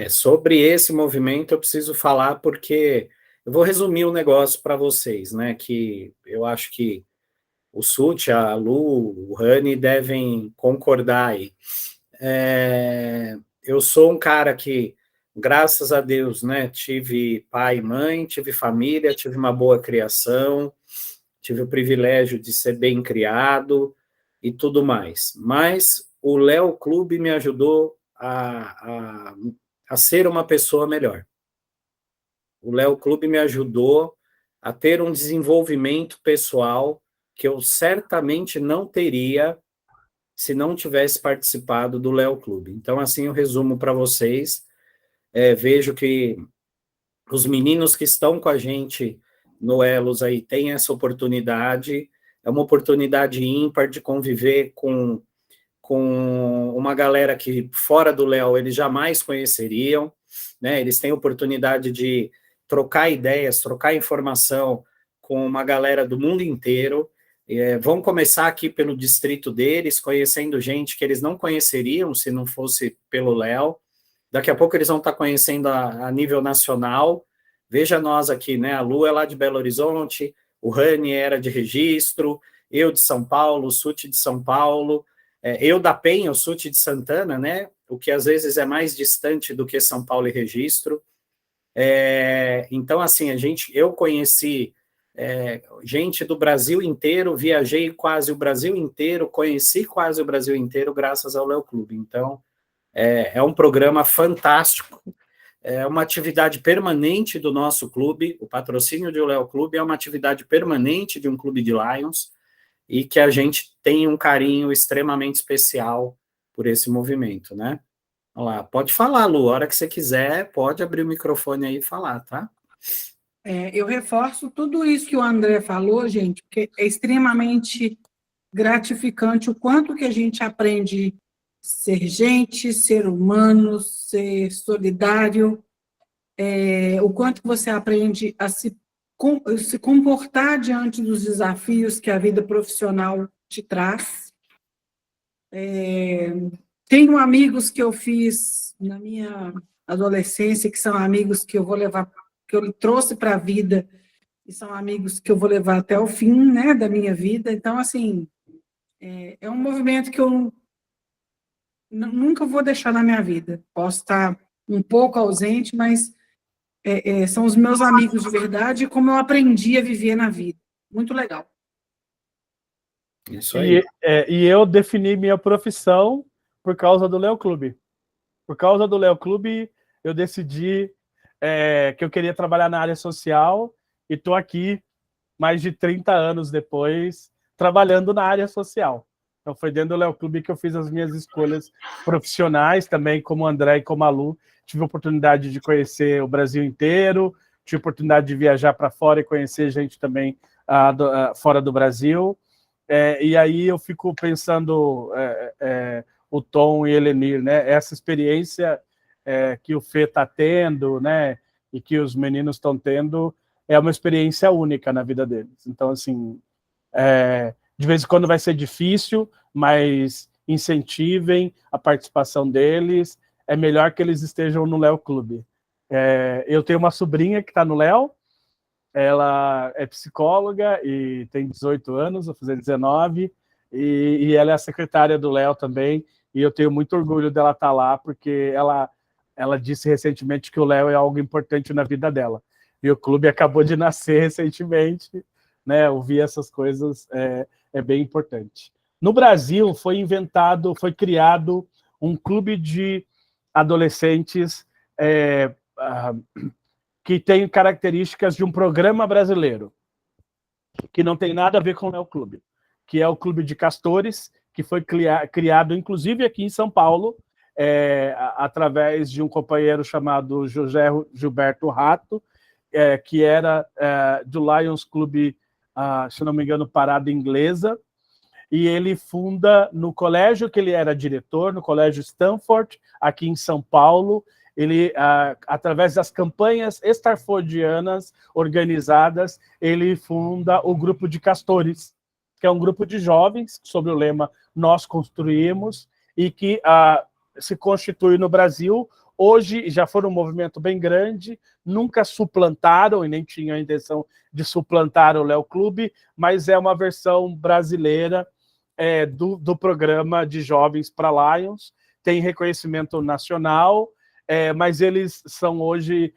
Sobre esse movimento eu preciso falar porque eu vou resumir o negócio para vocês, né, que eu acho que o Sut, a Lu, o Rani devem concordar aí. Eu sou um cara que, graças a Deus, né, tive pai e mãe, tive família, tive uma boa criação, tive o privilégio de ser bem criado e tudo mais. Mas o Léo Clube me ajudou a ser uma pessoa melhor. O Léo Clube me ajudou a ter um desenvolvimento pessoal que eu certamente não teria se não tivesse participado do Léo Clube. Então, assim, eu resumo para vocês. Vejo que os meninos que estão com a gente no Elos aí têm essa oportunidade, é uma oportunidade ímpar de conviver com uma galera que fora do Léo eles jamais conheceriam, né? Eles têm oportunidade de trocar ideias, trocar informação com uma galera do mundo inteiro. Vão começar aqui pelo distrito deles, conhecendo gente que eles não conheceriam se não fosse pelo Léo. Daqui a pouco eles vão estar conhecendo a nível nacional. Veja nós aqui, né? A Lu é lá de Belo Horizonte, o Rani era de Registro, eu de São Paulo, o Sut de São Paulo, eu da Penha, o Sut de Santana, né? O que às vezes é mais distante do que São Paulo e Registro. Então, assim, eu conheci gente do Brasil inteiro, viajei quase o Brasil inteiro, conheci quase o Brasil inteiro graças ao Léo Clube. Então, é um programa fantástico, é uma atividade permanente do nosso clube, o patrocínio do Léo Clube é uma atividade permanente de um clube de Lions, e que a gente tem um carinho extremamente especial por esse movimento, né? Vamos lá, pode falar, Lu, a hora que você quiser, pode abrir o microfone aí e falar, tá? Eu reforço tudo isso que o André falou, gente, porque é extremamente gratificante o quanto que a gente aprende ser gente, ser humano, ser solidário, o quanto você aprende a se comportar diante dos desafios que a vida profissional te traz. Tenho amigos que eu fiz na minha adolescência, que são amigos que eu vou levar, que eu trouxe para a vida, e são amigos que eu vou levar até o fim, né, da minha vida. Então, assim, é um movimento que eu nunca vou deixar na minha vida. Posso estar um pouco ausente, mas são os meus amigos de verdade, e como eu aprendi a viver na vida, Muito legal. Isso aí. E eu defini minha profissão por causa do Leo Clube. Por causa do Leo Clube, eu decidi que eu queria trabalhar na área social e estou aqui, mais de 30 anos depois, trabalhando na área social. Então, foi dentro do Leo Clube que eu fiz as minhas escolhas profissionais, também como o André e como a Lu. Tive a oportunidade de conhecer o Brasil inteiro, tive a oportunidade de viajar para fora e conhecer gente também fora do Brasil. E aí eu fico pensando, o Tom e Helenir, né? Essa experiência que o Fê está tendo, né? E que os meninos estão tendo, é uma experiência única na vida deles. Então, assim, de vez em quando vai ser difícil, mas incentivem a participação deles. É melhor que eles estejam no Leo Clube. Eu tenho uma sobrinha que está no Leo, ela é psicóloga e tem 18 anos, vou fazer 19, e ela é a secretária do Leo também, e eu tenho muito orgulho dela estar lá, porque ela disse recentemente que o Leo é algo importante na vida dela. E o clube acabou de nascer recentemente, né? Ouvir essas coisas é bem importante. No Brasil, foi criado um clube de adolescentes que tem características de um programa brasileiro, que não tem nada a ver com o Leo Clube, que é o Clube de Castores, que foi criado, inclusive, aqui em São Paulo, através de um companheiro chamado José Gilberto Rato, que era do Lions Clube, se não me engano, Parada Inglesa, e ele funda no colégio que ele era diretor, no Colégio Stanford, aqui em São Paulo. Ele, através das campanhas starfordianas organizadas, ele funda o Grupo de Castores, que é um grupo de jovens, sob o lema Nós Construímos, e que se constitui no Brasil. Hoje já foi um movimento bem grande, nunca suplantaram, e nem tinham a intenção de suplantar o Leo Clube, mas é uma versão brasileira do programa de jovens para Lions, tem reconhecimento nacional, mas eles são hoje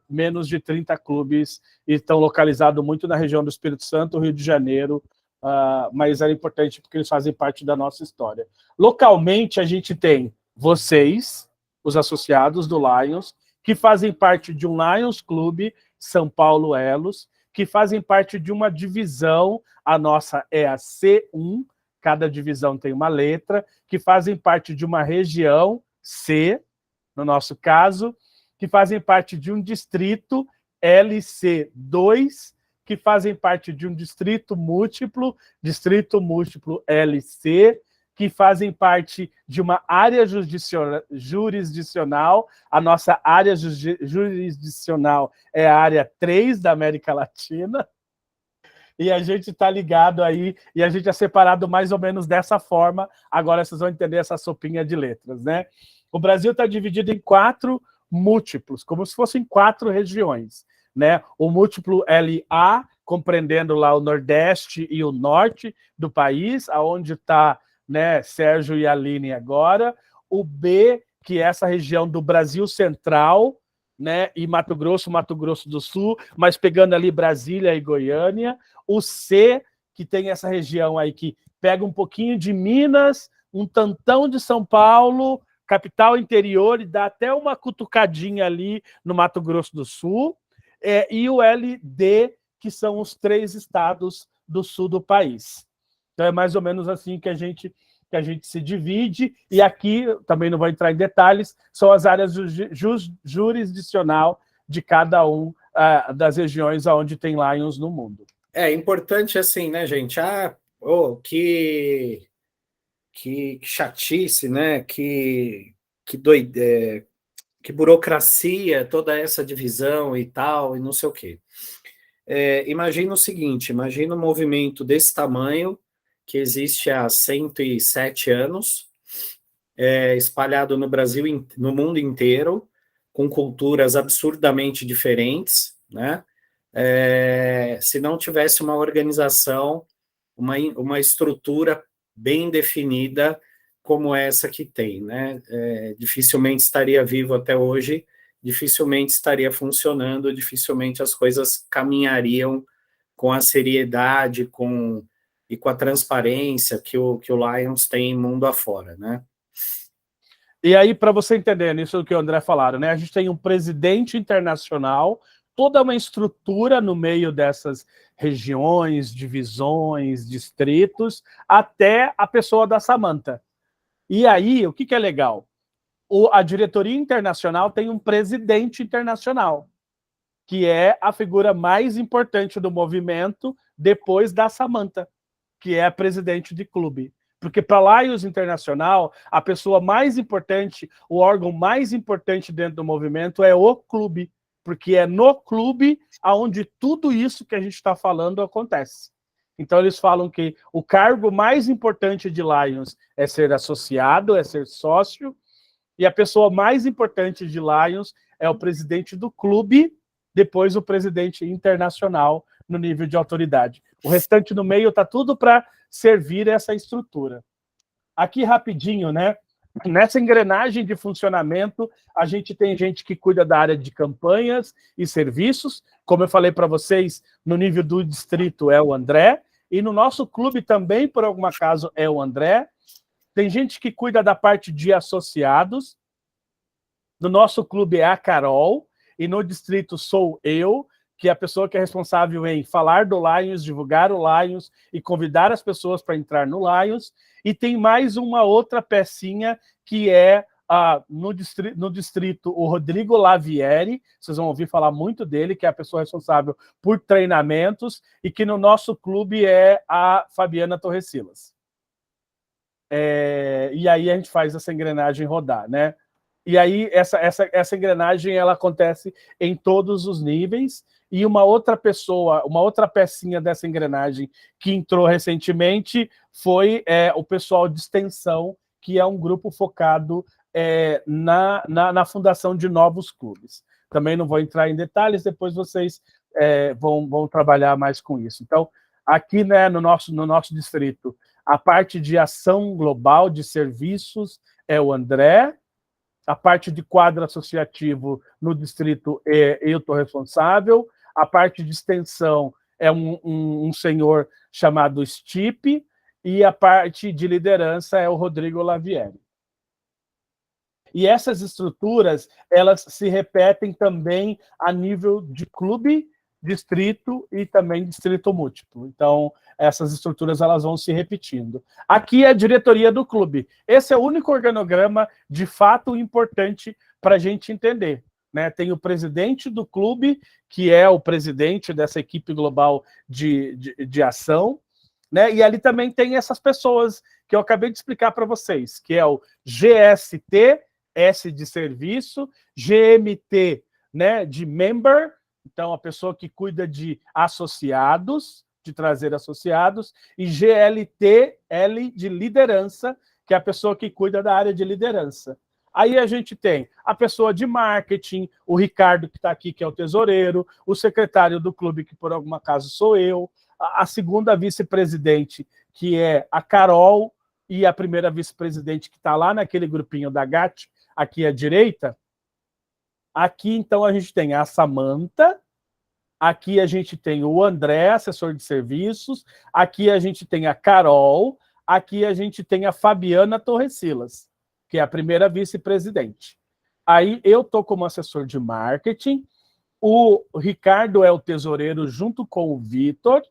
menos de 30 clubes e estão localizados muito na região do Espírito Santo, Rio de Janeiro, mas é importante porque eles fazem parte da nossa história. Localmente, a gente tem vocês, os associados do Lions, que fazem parte de um Lions Clube, São Paulo Elos, que fazem parte de uma divisão, a nossa é a C1, cada divisão tem uma letra, que fazem parte de uma região, C, no nosso caso, que fazem parte de um distrito, LC2, que fazem parte de um distrito múltiplo LC, que fazem parte de uma área jurisdicional. A nossa área jurisdicional é a área 3 da América Latina, e a gente está ligado aí, e a gente é separado mais ou menos dessa forma. Agora vocês vão entender essa sopinha de letras, né? O Brasil está dividido em 4 múltiplos, como se fossem 4 regiões, né? O múltiplo LA, compreendendo lá o Nordeste e o Norte do país, aonde está, né, Sérgio e Aline agora. O B, que é essa região do Brasil Central, né, e Mato Grosso do Sul, mas pegando ali Brasília e Goiânia. O C, que tem essa região aí que pega um pouquinho de Minas, um tantão de São Paulo, capital interior, e dá até uma cutucadinha ali no Mato Grosso do Sul. E o LD, que são os 3 estados do sul do país. Então é mais ou menos assim que a gente se divide, e aqui, também não vou entrar em detalhes, são as áreas jurisdicional de cada das regiões onde tem Lions no mundo. É importante assim, né, gente? Que chatice, né? Que doideira, que burocracia, toda essa divisão e tal, e não sei o quê. Imagina o seguinte, imagina um movimento desse tamanho, que existe há 107 anos, espalhado no Brasil, no mundo inteiro, com culturas absurdamente diferentes, né? Se não tivesse uma organização, uma estrutura bem definida como essa que tem, né? Dificilmente estaria vivo até hoje, dificilmente estaria funcionando, dificilmente as coisas caminhariam com a seriedade e com a transparência que o Lions tem mundo afora, né? E aí, para você entender isso que o André falaram, né? A gente tem um presidente internacional, toda uma estrutura no meio dessas regiões, divisões, distritos, até a pessoa da Samantha. E aí, o que é legal? A diretoria internacional tem um presidente internacional, que é a figura mais importante do movimento depois da Samantha, que é a presidente de clube. Porque para Lions Internacional, a pessoa mais importante, o órgão mais importante dentro do movimento é o clube, porque é no clube onde tudo isso que a gente está falando acontece. Então eles falam que o cargo mais importante de Lions é ser associado, é ser sócio, e a pessoa mais importante de Lions é o presidente do clube, depois o presidente internacional no nível de autoridade. O restante no meio está tudo para servir essa estrutura. Aqui rapidinho, né? Nessa engrenagem de funcionamento, a gente tem gente que cuida da área de campanhas e serviços. Como eu falei para vocês, no nível do distrito é o André, e no nosso clube também, por algum acaso, é o André. Tem gente que cuida da parte de associados. No nosso clube é a Carol, e no distrito sou eu, que é a pessoa que é responsável em falar do Lions, divulgar o Lions e convidar as pessoas para entrar no Lions. E tem mais uma outra pecinha que é no distrito o Rodrigo Lavieri, vocês vão ouvir falar muito dele, que é a pessoa responsável por treinamentos, e que no nosso clube é a Fabiana Torresilas. E aí a gente faz essa engrenagem rodar, né? E aí essa engrenagem ela acontece em todos os níveis. E uma outra pessoa, uma outra pecinha dessa engrenagem que entrou recentemente foi o pessoal de extensão, que é um grupo focado na fundação de novos clubes. Também não vou entrar em detalhes, depois vocês vão trabalhar mais com isso. Então, aqui, né, no nosso distrito, a parte de ação global de serviços é o André. A parte de quadro associativo no distrito eu estou responsável. A parte de extensão é um senhor chamado Stipe, e a parte de liderança é o Rodrigo Lavieri. E essas estruturas, elas se repetem também a nível de clube, distrito e também distrito múltiplo. Então, essas estruturas elas vão se repetindo. Aqui é a diretoria do clube. Esse é o único organograma de fato importante para a gente entender, né? Tem o presidente do clube, que é o presidente dessa equipe global de ação, né? E ali também tem essas pessoas que eu acabei de explicar para vocês, que é o GST, S de serviço, GMT, né, de member, então a pessoa que cuida de associados, de trazer associados, e GLT, L de liderança, que é a pessoa que cuida da área de liderança. Aí a gente tem a pessoa de marketing, o Ricardo que está aqui, que é o tesoureiro, o secretário do clube, que por algum acaso sou eu, a segunda vice-presidente, que é a Carol, e a primeira vice-presidente que está lá naquele grupinho da GAT, aqui à direita. Aqui, então, a gente tem a Samantha, aqui a gente tem o André, assessor de serviços, aqui a gente tem a Carol, aqui a gente tem a Fabiana Torresilas, que é a primeira vice-presidente. Aí eu estou como assessor de marketing, o Ricardo é o tesoureiro junto com o Vitor,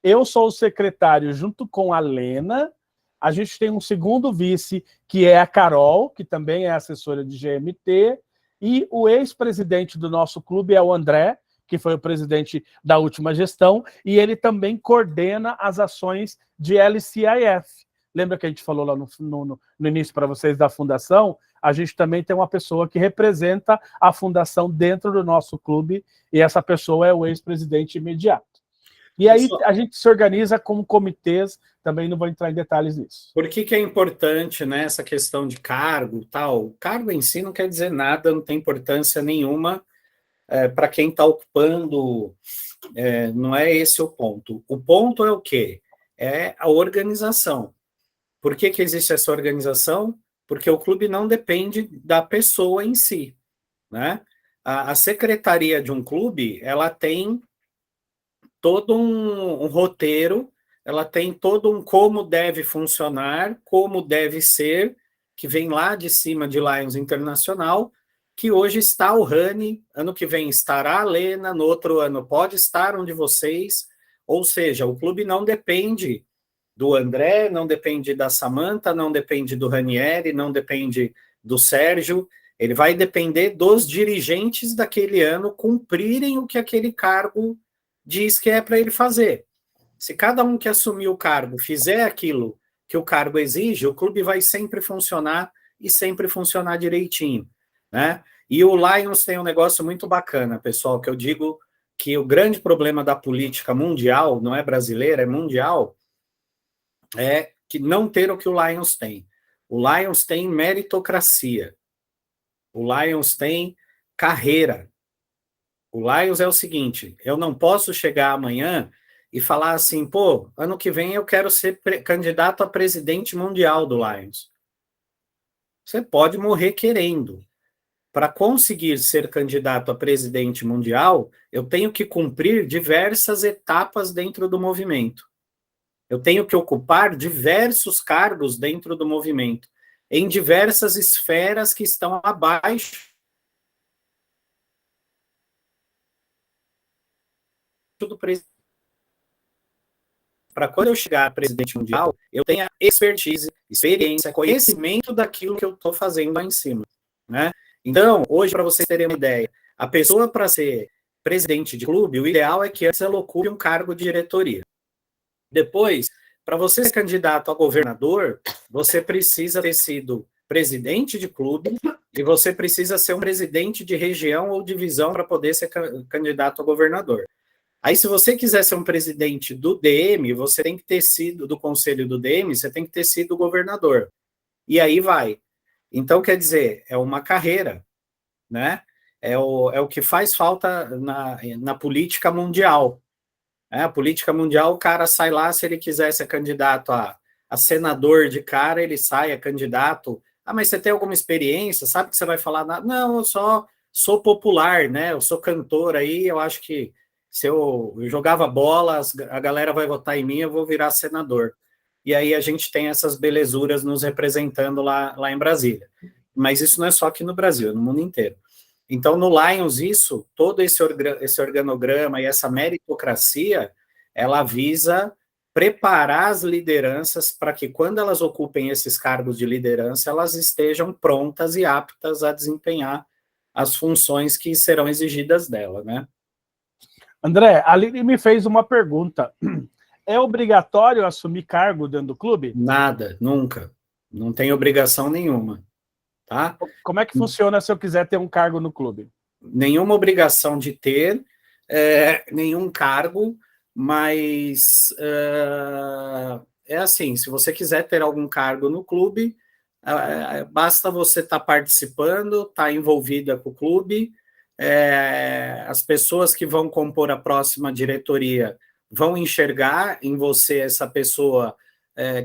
eu sou o secretário junto com a Lena, a gente tem um segundo vice, que é a Carol, que também é assessora de GMT, e o ex-presidente do nosso clube é o André, que foi o presidente da última gestão, e ele também coordena as ações de LCIF. Lembra que a gente falou lá no início para vocês da fundação? A gente também tem uma pessoa que representa a fundação dentro do nosso clube, e essa pessoa é o ex-presidente imediato. E aí a gente se organiza como comitês, também não vou entrar em detalhes nisso. Por que é importante, né, essa questão de cargo tal? O cargo em si não quer dizer nada, não tem importância nenhuma para quem está ocupando, não é esse o ponto. O ponto é o quê? É a organização. Por que existe essa organização? Porque o clube não depende da pessoa em si, né? A secretaria de um clube, ela tem todo um roteiro, ela tem todo um como deve funcionar, como deve ser, que vem lá de cima de Lions Internacional, que hoje está o Rani, ano que vem estará a Lena, no outro ano pode estar um de vocês, ou seja, o clube não depende do André, não depende da Samantha, não depende do Ranieri, não depende do Sérgio, ele vai depender dos dirigentes daquele ano cumprirem o que aquele cargo diz que é para ele fazer. Se cada um que assumir o cargo fizer aquilo que o cargo exige, o clube vai sempre funcionar e sempre funcionar direitinho, né? E o Lions tem um negócio muito bacana, pessoal, que eu digo que o grande problema da política mundial, não é brasileira, é mundial, é que não ter o que o Lions tem. O Lions tem meritocracia. O Lions tem carreira. O Lions é o seguinte, eu não posso chegar amanhã e falar assim, pô, ano que vem eu quero ser candidato a presidente mundial do Lions. Você pode morrer querendo. Para conseguir ser candidato a presidente mundial, eu tenho que cumprir diversas etapas dentro do movimento. Eu tenho que ocupar diversos cargos dentro do movimento, em diversas esferas que estão abaixo do presidente. Para quando eu chegar a presidente mundial, eu tenha expertise, experiência, conhecimento daquilo que eu estou fazendo lá em cima, né? Então, hoje, para vocês terem uma ideia, a pessoa para ser presidente de clube, o ideal é que antes ela ocupe um cargo de diretoria. Depois, para você ser candidato a governador, você precisa ter sido presidente de clube e você precisa ser um presidente de região ou divisão para poder ser candidato a governador. Aí, se você quiser ser um presidente do DM, você tem que ter sido, do conselho do DM, você tem que ter sido governador. E aí vai. Então, quer dizer, é uma carreira, né? É o que faz falta na política mundial. A política mundial, o cara sai lá, se ele quiser ser candidato a senador de cara, ele sai, é candidato. Ah, mas você tem alguma experiência? Sabe que você vai falar? Não, eu só sou popular, né? Eu sou cantor aí, eu acho que se eu jogava bola, a galera vai votar em mim, eu vou virar senador. E aí a gente tem essas belezuras nos representando lá em Brasília. Mas isso não é só aqui no Brasil, é no mundo inteiro. Então, no Lions, todo esse organograma e essa meritocracia, ela visa preparar as lideranças para que, quando elas ocupem esses cargos de liderança, elas estejam prontas e aptas a desempenhar as funções que serão exigidas dela, né? André, a Aline me fez uma pergunta. É obrigatório assumir cargo dentro do clube? Nada, nunca. Não tem obrigação nenhuma. Tá? Como é que funciona se eu quiser ter um cargo no clube? Nenhuma obrigação de ter nenhum cargo, mas é assim, se você quiser ter algum cargo no clube, basta você estar participando, estar envolvida com o clube, as pessoas que vão compor a próxima diretoria vão enxergar em você essa pessoa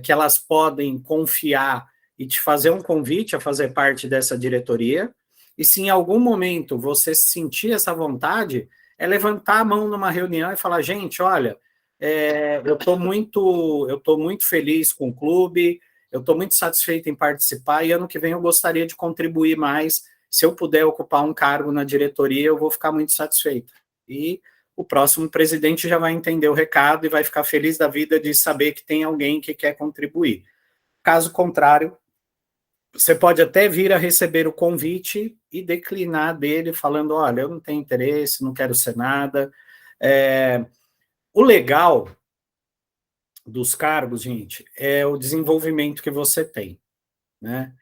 que elas podem confiar e te fazer um convite a fazer parte dessa diretoria, e se em algum momento você sentir essa vontade, é levantar a mão numa reunião e falar, gente, olha, eu estou muito feliz com o clube, eu estou muito satisfeito em participar, e ano que vem eu gostaria de contribuir mais, se eu puder ocupar um cargo na diretoria, eu vou ficar muito satisfeito. E o próximo presidente já vai entender o recado e vai ficar feliz da vida de saber que tem alguém que quer contribuir. Caso contrário, você pode até vir a receber o convite e declinar dele, falando, olha, eu não tenho interesse, não quero ser nada. O legal dos cargos, gente, é o desenvolvimento que você tem, né?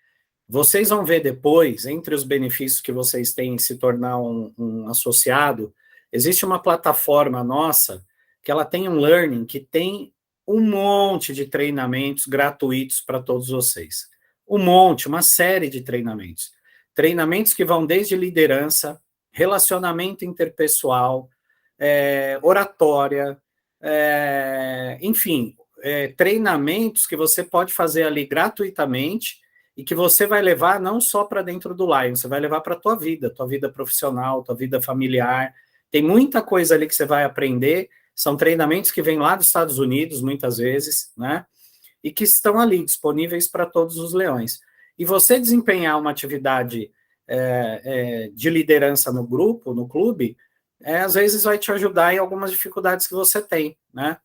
Vocês vão ver depois, entre os benefícios que vocês têm em se tornar um associado, existe uma plataforma nossa que ela tem um learning que tem um monte de treinamentos gratuitos para todos vocês. Uma série de treinamentos. Treinamentos que vão desde liderança, relacionamento interpessoal, oratória, enfim, treinamentos que você pode fazer ali gratuitamente e que você vai levar não só para dentro do Lions, você vai levar para a tua vida profissional, tua vida familiar. Tem muita coisa ali que você vai aprender São treinamentos que vêm lá dos Estados Unidos, muitas vezes, né? E que estão ali, disponíveis para todos os leões. E você desempenhar uma atividade de liderança no grupo, no clube, às vezes vai te ajudar em algumas dificuldades que você tem, né?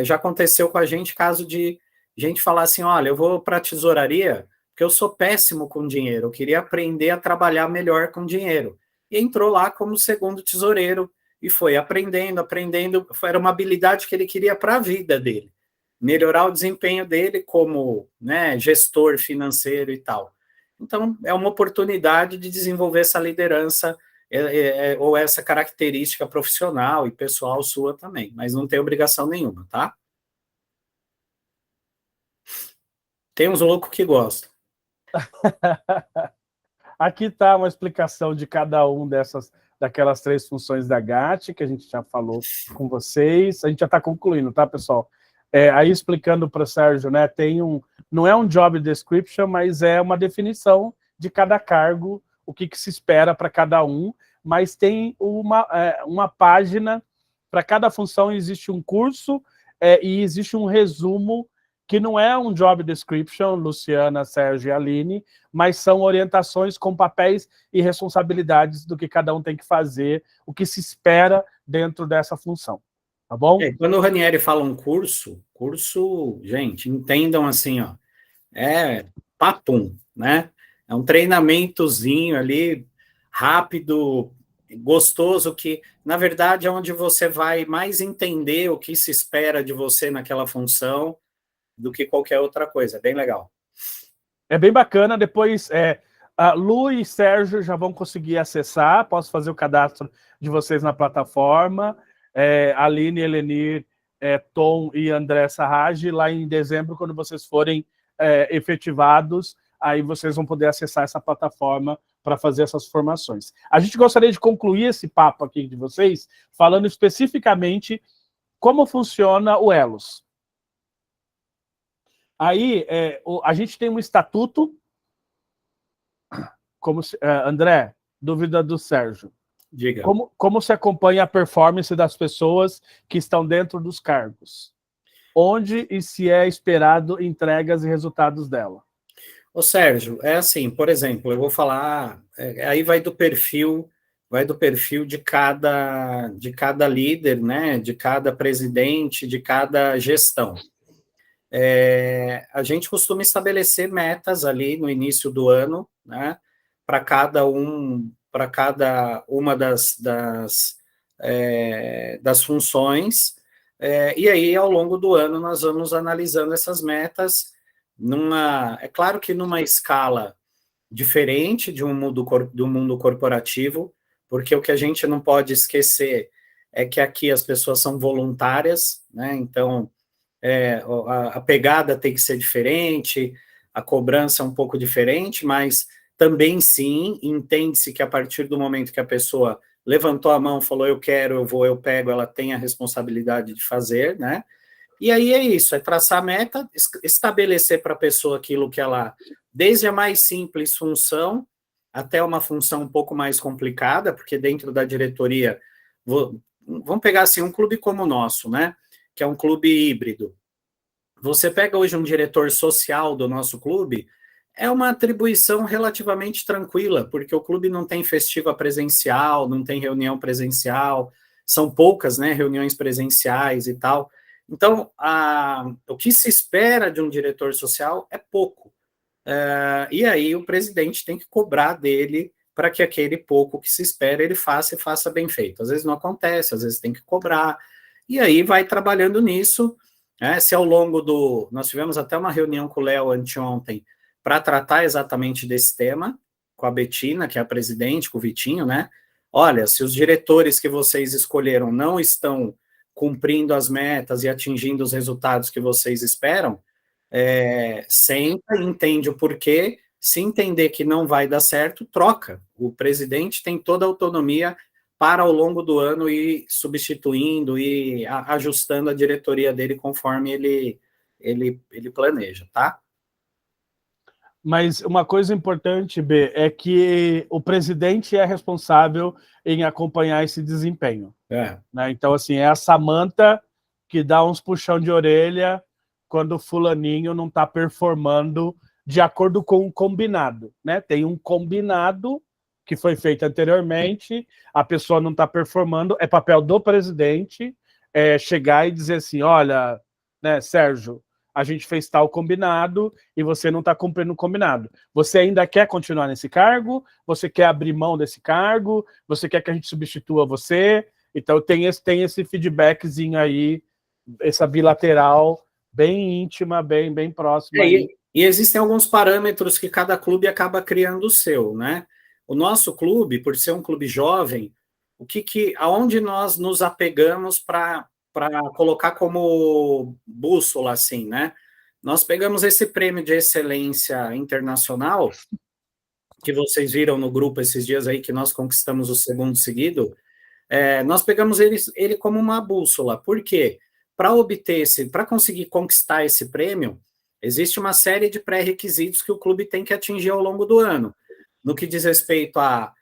Já aconteceu com a gente caso de gente falar assim, olha, eu vou para a tesouraria porque eu sou péssimo com dinheiro, eu queria aprender a trabalhar melhor com dinheiro. E entrou lá como segundo tesoureiro e foi aprendendo, era uma habilidade que ele queria para a vida dele, melhorar o desempenho dele como, né, gestor financeiro e tal. Então, é uma oportunidade de desenvolver essa liderança ou essa característica profissional e pessoal sua também, mas não tem obrigação nenhuma, tá? Tem uns loucos que gostam. Aqui está uma explicação de cada um daquelas 3 funções da GAT, que a gente já falou com vocês. A gente já está concluindo, tá, pessoal? Aí explicando para o Sérgio, né, não é um job description, mas é uma definição de cada cargo, o que se espera para cada um, mas tem uma página, para cada função existe um curso e existe um resumo, que não é um job description, Luciana, Sérgio e Aline, mas são orientações com papéis e responsabilidades do que cada um tem que fazer, o que se espera dentro dessa função. Tá bom? Quando o Ranieri fala um curso, gente, entendam assim, ó, papum, né? É um treinamentozinho ali, rápido, gostoso, que, na verdade, é onde você vai mais entender o que se espera de você naquela função do que qualquer outra coisa. É bem legal. É bem bacana. Depois, a Lu e Sérgio já vão conseguir acessar. Posso fazer o cadastro de vocês na plataforma. Aline, Elenir, Tom e André Sarraj, lá em dezembro, quando vocês forem efetivados, aí vocês vão poder acessar essa plataforma para fazer essas formações. A gente gostaria de concluir esse papo aqui de vocês, falando especificamente como funciona o Elos. Aí, a gente tem um estatuto, André, dúvida do Sérgio. Diga. Como se acompanha a performance das pessoas que estão dentro dos cargos? Onde e se é esperado entregas e resultados dela? Ô, Sérgio, assim, por exemplo, eu vou falar, aí vai do perfil de cada líder, né, de cada presidente, de cada gestão. A gente costuma estabelecer metas ali no início do ano, né, para cada uma das funções, e aí, ao longo do ano, nós vamos analisando essas metas, é claro que numa escala diferente do mundo corporativo, porque o que a gente não pode esquecer é que aqui as pessoas são voluntárias, né, então a pegada tem que ser diferente, a cobrança é um pouco diferente, mas também sim, entende-se que a partir do momento que a pessoa levantou a mão, falou eu quero, eu vou, eu pego, ela tem a responsabilidade de fazer, né? E aí é isso, é traçar a meta, estabelecer para a pessoa aquilo que ela, desde a mais simples função, até uma função um pouco mais complicada, porque dentro da diretoria, vamos pegar assim, um clube como o nosso, né? Que é um clube híbrido. Você pega hoje um diretor social do nosso clube, é uma atribuição relativamente tranquila, porque o clube não tem festiva presencial, não tem reunião presencial, são poucas, né, reuniões presenciais e tal. Então, o que se espera de um diretor social é pouco. E aí o presidente tem que cobrar dele para que aquele pouco que se espera ele faça e faça bem feito. Às vezes não acontece, às vezes tem que cobrar. E aí vai trabalhando nisso. Se ao longo nós tivemos até uma reunião com o Léo anteontem para tratar exatamente desse tema, com a Betina, que é a presidente, com o Vitinho, né? Olha, se os diretores que vocês escolheram não estão cumprindo as metas e atingindo os resultados que vocês esperam, senta e entende o porquê. Se entender que não vai dar certo, troca. O presidente tem toda a autonomia para, ao longo do ano, ir substituindo e ajustando a diretoria dele conforme ele planeja, tá? Mas uma coisa importante, B, é que o presidente é responsável em acompanhar esse desempenho. Né? Então, assim, é a Samantha que dá uns puxão de orelha quando o fulaninho não está performando de acordo com o combinado. Né? Tem um combinado que foi feito anteriormente, a pessoa não está performando, é papel do presidente chegar e dizer assim, olha, né, Sérgio, a gente fez tal combinado e você não está cumprindo o combinado. Você ainda quer continuar nesse cargo? Você quer abrir mão desse cargo? Você quer que a gente substitua você? Então tem esse feedbackzinho aí, essa bilateral bem íntima, bem próxima. E existem alguns parâmetros que cada clube acaba criando o seu, né? O nosso clube, por ser um clube jovem, aonde nós nos apegamos para colocar como bússola, assim, né? Nós pegamos esse prêmio de excelência internacional, que vocês viram no grupo esses dias aí, que nós conquistamos o segundo seguido, nós pegamos ele como uma bússola. Por quê? Para conseguir conquistar esse prêmio, existe uma série de pré-requisitos que o clube tem que atingir ao longo do ano, no que diz respeito à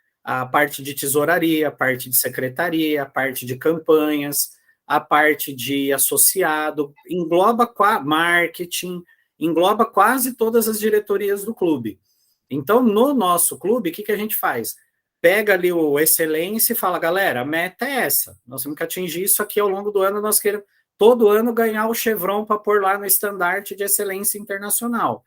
parte de tesouraria, a parte de secretaria, a parte de campanhas, a parte de associado, engloba marketing, engloba quase todas as diretorias do clube. Então, no nosso clube, o que a gente faz? Pega ali o excelência e fala, galera, a meta é essa, nós temos que atingir isso aqui ao longo do ano, nós queremos todo ano ganhar o chevron para pôr lá no estandarte de excelência internacional.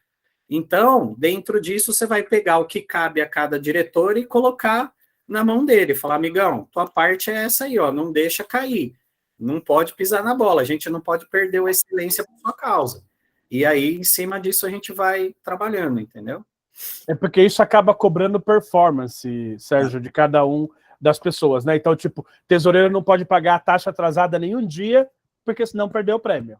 Então, dentro disso, você vai pegar o que cabe a cada diretor e colocar na mão dele, falar, amigão, tua parte é essa aí, ó, não deixa cair, não pode pisar na bola, a gente não pode perder a excelência por sua causa. E aí, em cima disso, a gente vai trabalhando, entendeu? É porque isso acaba cobrando performance, Sérgio, de cada um das pessoas, né? Então, tipo, tesoureiro não pode pagar a taxa atrasada nenhum dia, porque senão perdeu o prêmio.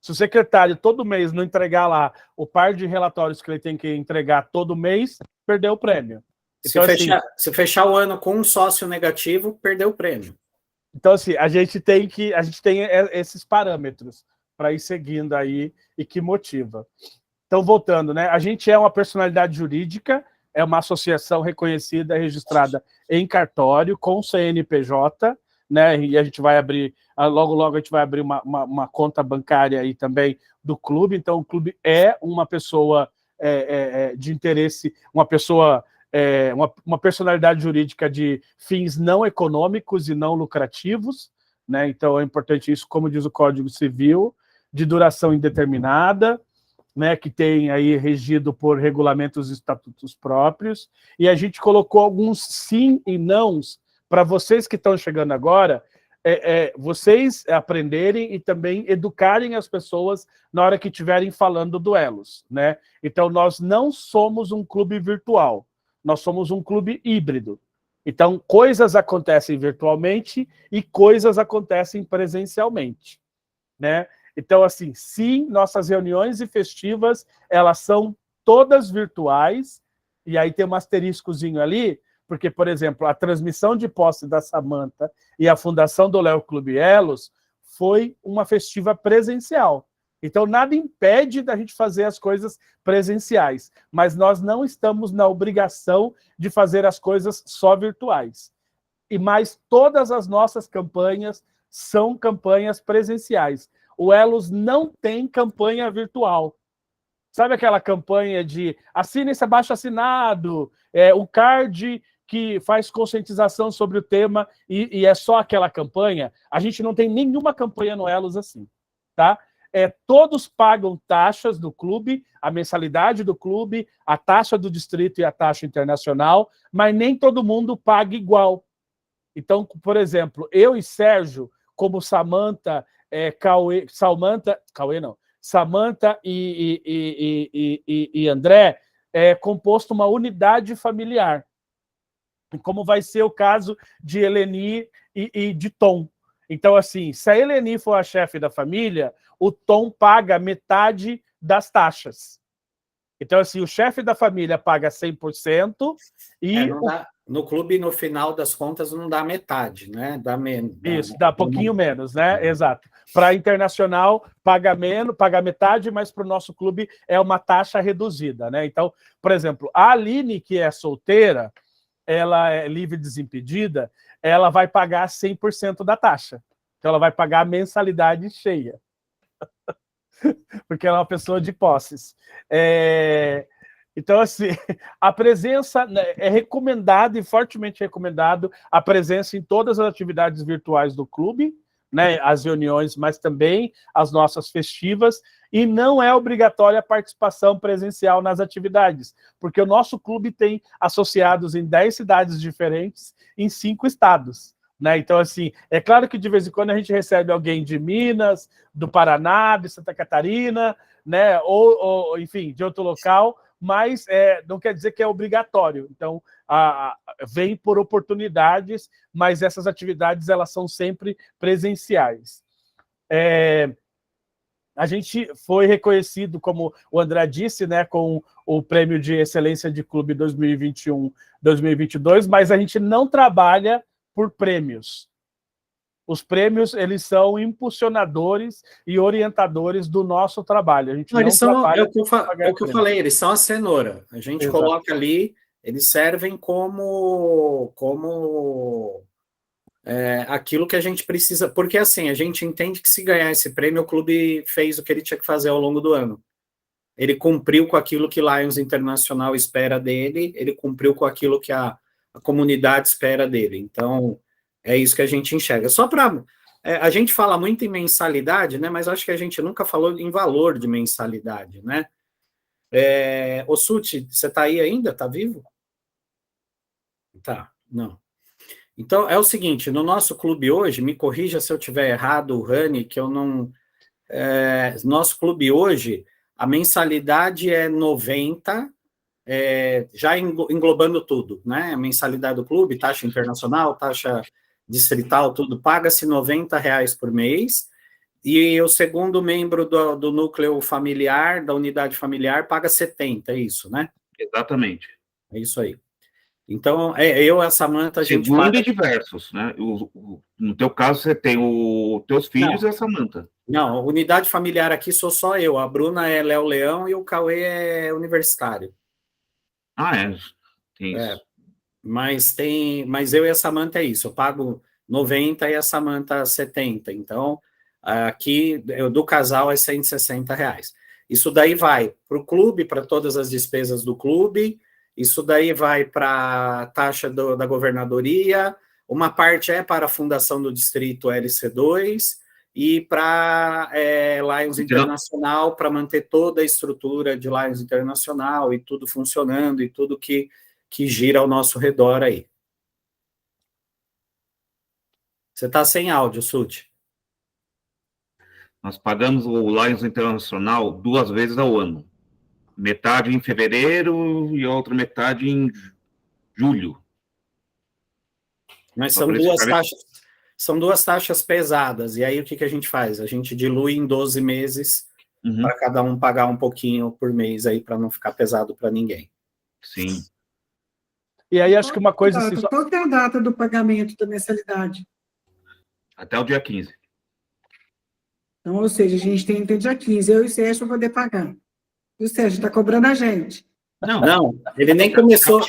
Se o secretário todo mês não entregar lá o par de relatórios que ele tem que entregar todo mês, perdeu o prêmio. Então, se fechar o ano com um sócio negativo, perdeu o prêmio. Então, assim, a gente tem esses parâmetros para ir seguindo aí e que motiva. Então, voltando, né? A gente é uma personalidade jurídica, é uma associação reconhecida, registrada em cartório, com CNPJ, né? E a gente vai abrir, logo a gente vai abrir uma conta bancária aí também do clube. Então, o clube é uma pessoa de interesse, uma pessoa, uma personalidade jurídica de fins não econômicos e não lucrativos, né? Então, é importante isso, como diz o Código Civil, de duração indeterminada, né, que tem aí regido por regulamentos e estatutos próprios, e a gente colocou alguns sim e nãos para vocês que estão chegando agora, vocês aprenderem e também educarem as pessoas na hora que estiverem falando duelos, né? Então, nós não somos um clube virtual, nós somos um clube híbrido. Então, coisas acontecem virtualmente e coisas acontecem presencialmente, né? Então, assim, sim, nossas reuniões e festivas, elas são todas virtuais, e aí tem um asteriscozinho ali, porque, por exemplo, a transmissão de posse da Samantha e a fundação do Léo Clube Elos foi uma festiva presencial. Então, nada impede da gente fazer as coisas presenciais, mas nós não estamos na obrigação de fazer as coisas só virtuais. Mas todas as nossas campanhas são campanhas presenciais. O Elos não tem campanha virtual. Sabe aquela campanha de assine esse abaixo-assinado, o card que faz conscientização sobre o tema e é só aquela campanha? A gente não tem nenhuma campanha no Elos assim, tá? Todos pagam taxas do clube, a mensalidade do clube, a taxa do distrito e a taxa internacional, mas nem todo mundo paga igual. Então, por exemplo, eu e Sérgio, como Samantha e André, composto uma unidade familiar, como vai ser o caso de Eleni e de Tom. Então, assim, se a Eleni for a chefe da família, o Tom paga metade das taxas. Então, assim, o chefe da família paga 100% e No clube, no final das contas, não dá metade, né? Isso, dá pouquinho menos, né? Exato. Para internacional, paga menos, paga metade, mas para o nosso clube é uma taxa reduzida, né? Então, por exemplo, a Aline, que é solteira, ela é livre e desimpedida, ela vai pagar 100% da taxa. Então, ela vai pagar a mensalidade cheia. Porque ela é uma pessoa de posses. Então, assim, a presença, né, é recomendado e fortemente recomendado a presença em todas as atividades virtuais do clube, né, as reuniões, mas também as nossas festivas, e não é obrigatória a participação presencial nas atividades, porque o nosso clube tem associados em 10 cidades diferentes, em 5 estados. Né? Então, assim, é claro que de vez em quando a gente recebe alguém de Minas, do Paraná, de Santa Catarina, né? ou enfim, de outro local, mas não quer dizer que é obrigatório. Então, vem por oportunidades, mas essas atividades elas são sempre presenciais. A gente foi reconhecido, como o André disse, né, com o Prêmio de Excelência de Clube 2021-2022, mas a gente não trabalha por prêmios. Os prêmios, eles são impulsionadores e orientadores do nosso trabalho. A gente não eles são, trabalha o que eu falei, eles são a cenoura. A gente coloca ali, eles servem como aquilo que a gente precisa. Porque, assim, a gente entende que se ganhar esse prêmio, o clube fez o que ele tinha que fazer ao longo do ano. Ele cumpriu com aquilo que Lions Internacional espera dele, ele cumpriu com aquilo que a comunidade espera dele. Então, é isso que a gente enxerga. Só para... a gente fala muito em mensalidade, né? Mas acho que a gente nunca falou em valor de mensalidade, né? Ô, Suti, você está aí ainda? Está vivo? Tá, não. Então, é o seguinte, no nosso clube hoje, me corrija se eu estiver errado, Rani, que eu não... nosso clube hoje, a mensalidade é 90, já englobando tudo, né? A mensalidade do clube, taxa internacional, taxa distrital, tudo, paga-se R$90 por mês, e o segundo membro do núcleo familiar, da unidade familiar, paga 70, é isso, né? Exatamente. É isso aí. Então, eu e a Samanta, a gente segundo paga... e diversos, né? No teu caso, você tem os teus filhos e a Samanta. Não, unidade familiar aqui sou só eu. A Bruna é Léo Leão e o Cauê é universitário. Tem isso. Mas eu e a Samanta é isso. Eu pago 90 e a Samanta 70. Então, aqui, do casal é R$160. Isso daí vai para o clube, para todas as despesas do clube. Isso daí vai para a taxa da governadoria. Uma parte é para a fundação do distrito LC2 e para Lions Internacional, para manter toda a estrutura de Lions Internacional e tudo funcionando e tudo que gira ao nosso redor aí. Você está sem áudio, Suti. Nós pagamos o Lions Internacional 2 vezes ao ano. Metade em fevereiro e outra metade em julho. Mas são duas taxas pesadas. E aí o que a gente faz? A gente dilui em 12 meses para cada um pagar um pouquinho por mês aí, para não ficar pesado para ninguém. Sim. E aí acho que uma coisa... Qual é a data do pagamento da mensalidade? Até o dia 15. Então, ou seja, a gente tem até dia 15. Eu e o Sérgio vou poder pagar. E o Sérgio está cobrando a gente. Não, ele nem começou a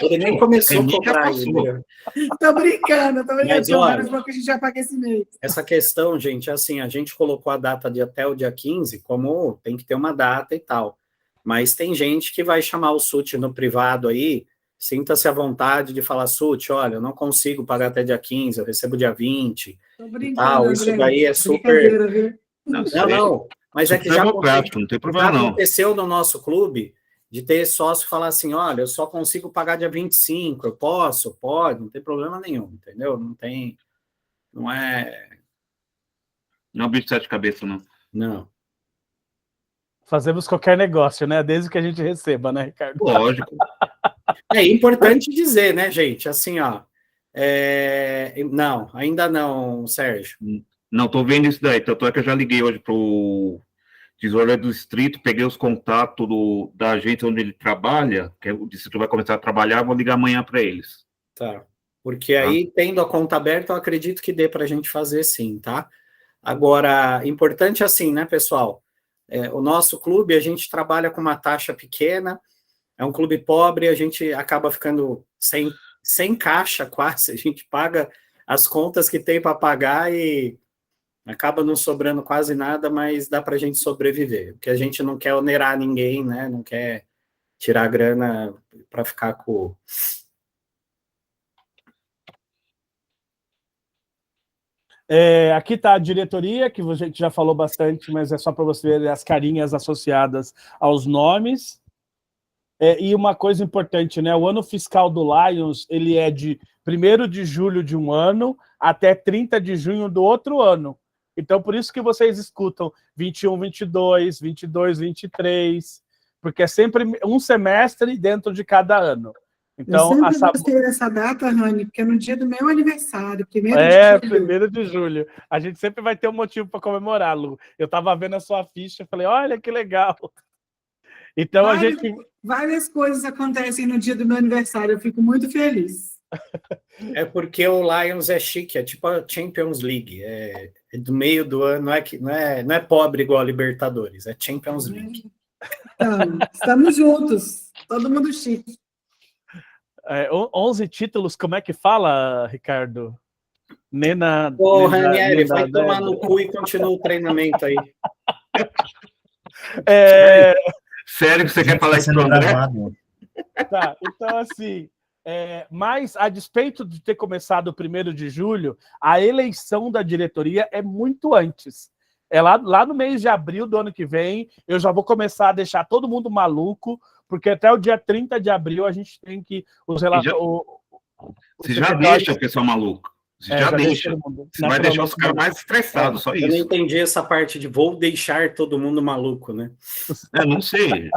cobrar ainda. Estou brincando. Mas, olha, que a gente já paga esse mês. Essa questão, gente, assim, a gente colocou a data de até o dia 15, como tem que ter uma data e tal. Mas tem gente que vai chamar o Suti no privado aí, sinta-se à vontade de falar, Suti, olha, eu não consigo pagar até dia 15, eu recebo dia 20. Estou brincando, isso daí é super... Não, mas é que já não tem problema, não. Aconteceu no nosso clube de ter sócio falar assim, olha, eu só consigo pagar dia 25, eu posso? Pode, não tem problema nenhum, entendeu? Não é bicho de 7 cabeças, não. Não. Fazemos qualquer negócio, né? Desde que a gente receba, né, Ricardo? Lógico. É importante dizer, né, gente? Assim, ó. Não, ainda não, Sérgio. Não, tô vendo isso daí. Tanto é que eu já liguei hoje pro Tesoureiro do Distrito, peguei os contatos da agência onde ele trabalha, que o distrito vai começar a trabalhar, vou ligar amanhã para eles. Tá. Porque aí, tendo a conta aberta, eu acredito que dê para a gente fazer sim, tá? Agora, importante assim, né, pessoal? O nosso clube, a gente trabalha com uma taxa pequena, é um clube pobre, a gente acaba ficando sem caixa quase, a gente paga as contas que tem para pagar e acaba não sobrando quase nada, mas dá para a gente sobreviver, porque a gente não quer onerar ninguém, né? Não quer tirar grana para ficar com... Aqui está a diretoria, que a gente já falou bastante, mas é só para você ver as carinhas associadas aos nomes. E uma coisa importante, né? O ano fiscal do Lions, ele é de 1º de julho de um ano até 30 de junho do outro ano. Então, por isso que vocês escutam 21, 22, 22, 23, porque é sempre um semestre dentro de cada ano. Então, eu sempre gostei dessa data, Rani, porque é no dia do meu aniversário, 1º de julho. 1º de julho. A gente sempre vai ter um motivo para comemorar, Lu. Eu estava vendo a sua ficha e falei, olha que legal. Então, várias coisas acontecem no dia do meu aniversário, eu fico muito feliz. É porque o Lions é chique, é tipo a Champions League, é do meio do ano, não é pobre igual a Libertadores, é Champions League. Então, estamos juntos, todo mundo chique. 11 títulos, como é que fala, Ricardo? Ranieri, vai tomar no cu e continua o treinamento aí. Sério que você quer falar isso pro André? Tá, então assim, mas a despeito de ter começado o 1º de julho, a eleição da diretoria é muito antes. Lá no mês de abril do ano que vem, eu já vou começar a deixar todo mundo maluco, porque até o dia 30 de abril a gente tem que... Você já deixa o pessoal maluco. Você já deixa. Você vai deixar os caras mais estressados, só isso. Eu não entendi essa parte de vou deixar todo mundo maluco, né? Não sei.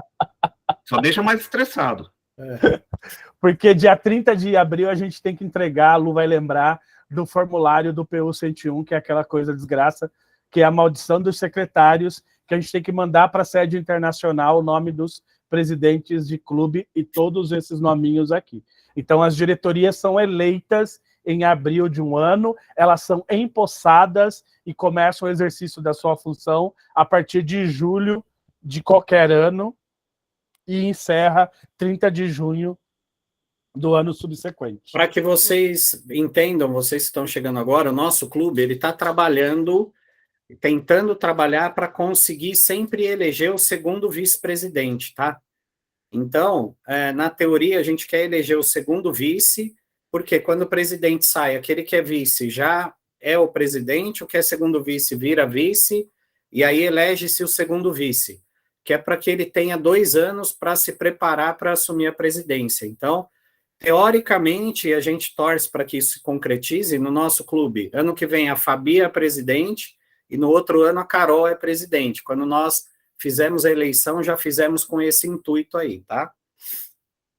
Só deixa mais estressado. Porque dia 30 de abril a gente tem que entregar, a Lu vai lembrar, do formulário do PU 101, que é aquela coisa desgraça, que é a maldição dos secretários, que a gente tem que mandar para a sede internacional o nome dos presidentes de clube e todos esses nominhos aqui. Então, as diretorias são eleitas em abril de um ano, elas são empossadas e começam o exercício da sua função a partir de julho de qualquer ano e encerra 30 de junho do ano subsequente. Para que vocês entendam, vocês que estão chegando agora, o nosso clube ele está tentando trabalhar para conseguir sempre eleger o segundo vice-presidente, tá? Então, na teoria, a gente quer eleger o segundo vice, porque quando o presidente sai, aquele que é vice já é o presidente, o que é segundo vice vira vice, e aí elege-se o segundo vice, que é para que ele tenha 2 anos para se preparar para assumir a presidência. Então, teoricamente, a gente torce para que isso se concretize no nosso clube. Ano que vem, a Fabi é a presidente, e no outro ano, a Carol é presidente. Quando nós fizemos a eleição, já fizemos com esse intuito aí, tá?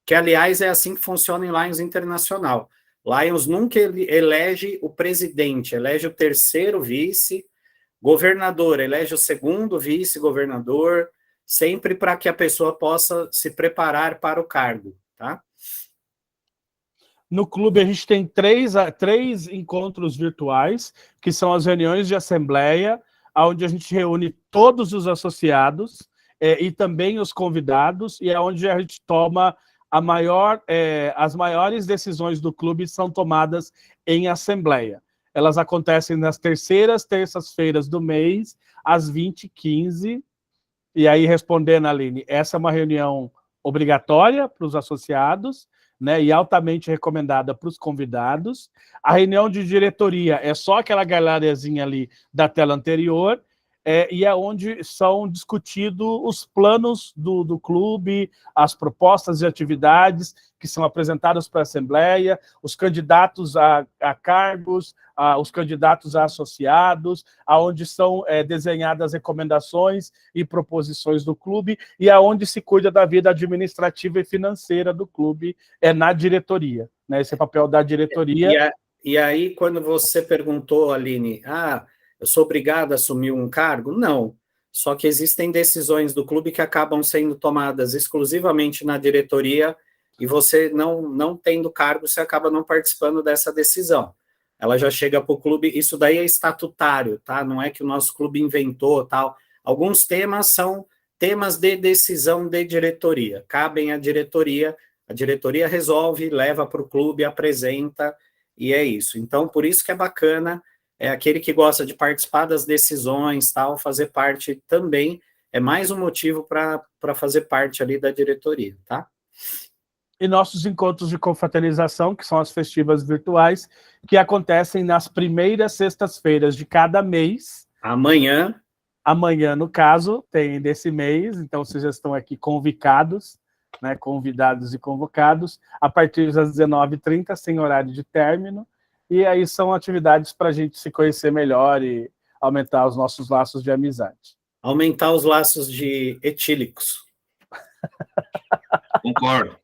Que, aliás, é assim que funciona em Lions Internacional. Lions nunca elege o presidente, elege o 3º vice, governador, elege o 2º vice-governador, sempre para que a pessoa possa se preparar para o cargo, tá? No clube, a gente tem três encontros virtuais, que são as reuniões de assembleia, onde a gente reúne todos os associados e também os convidados, e é onde a gente toma as maiores decisões do clube são tomadas em assembleia. Elas acontecem nas terças-feiras do mês, às 20h15, e aí, respondendo, Aline, essa é uma reunião obrigatória para os associados, né, e altamente recomendada para os convidados. A reunião de diretoria é só aquela galeriazinha ali da tela anterior, e é onde são discutidos os planos do clube, as propostas de atividades que são apresentadas para a Assembleia, os candidatos a cargos, os candidatos a associados, aonde são desenhadas recomendações e proposições do clube, e aonde se cuida da vida administrativa e financeira do clube, na diretoria. Né? Esse é o papel da diretoria. E aí, quando você perguntou, Aline, eu sou obrigado a assumir um cargo? Não. Só que existem decisões do clube que acabam sendo tomadas exclusivamente na diretoria e você não tendo cargo, você acaba não participando dessa decisão. Ela já chega para o clube, isso daí é estatutário, tá? Não é que o nosso clube inventou, tal. Alguns temas são temas de decisão de diretoria, cabem à diretoria, a diretoria resolve, leva para o clube, apresenta, e é isso. Então, por isso que é bacana, é aquele que gosta de participar das decisões, tal, fazer parte também, é mais um motivo para fazer parte ali da diretoria, tá? E nossos encontros de confraternização, que são as festivas virtuais, que acontecem nas primeiras sextas-feiras de cada mês. Amanhã, no caso, tem desse mês, então vocês já estão aqui convocados, né, convidados e convocados, a partir das 19h30, sem horário de término, e aí são atividades para a gente se conhecer melhor e aumentar os nossos laços de amizade. Aumentar os laços de etílicos. Concordo.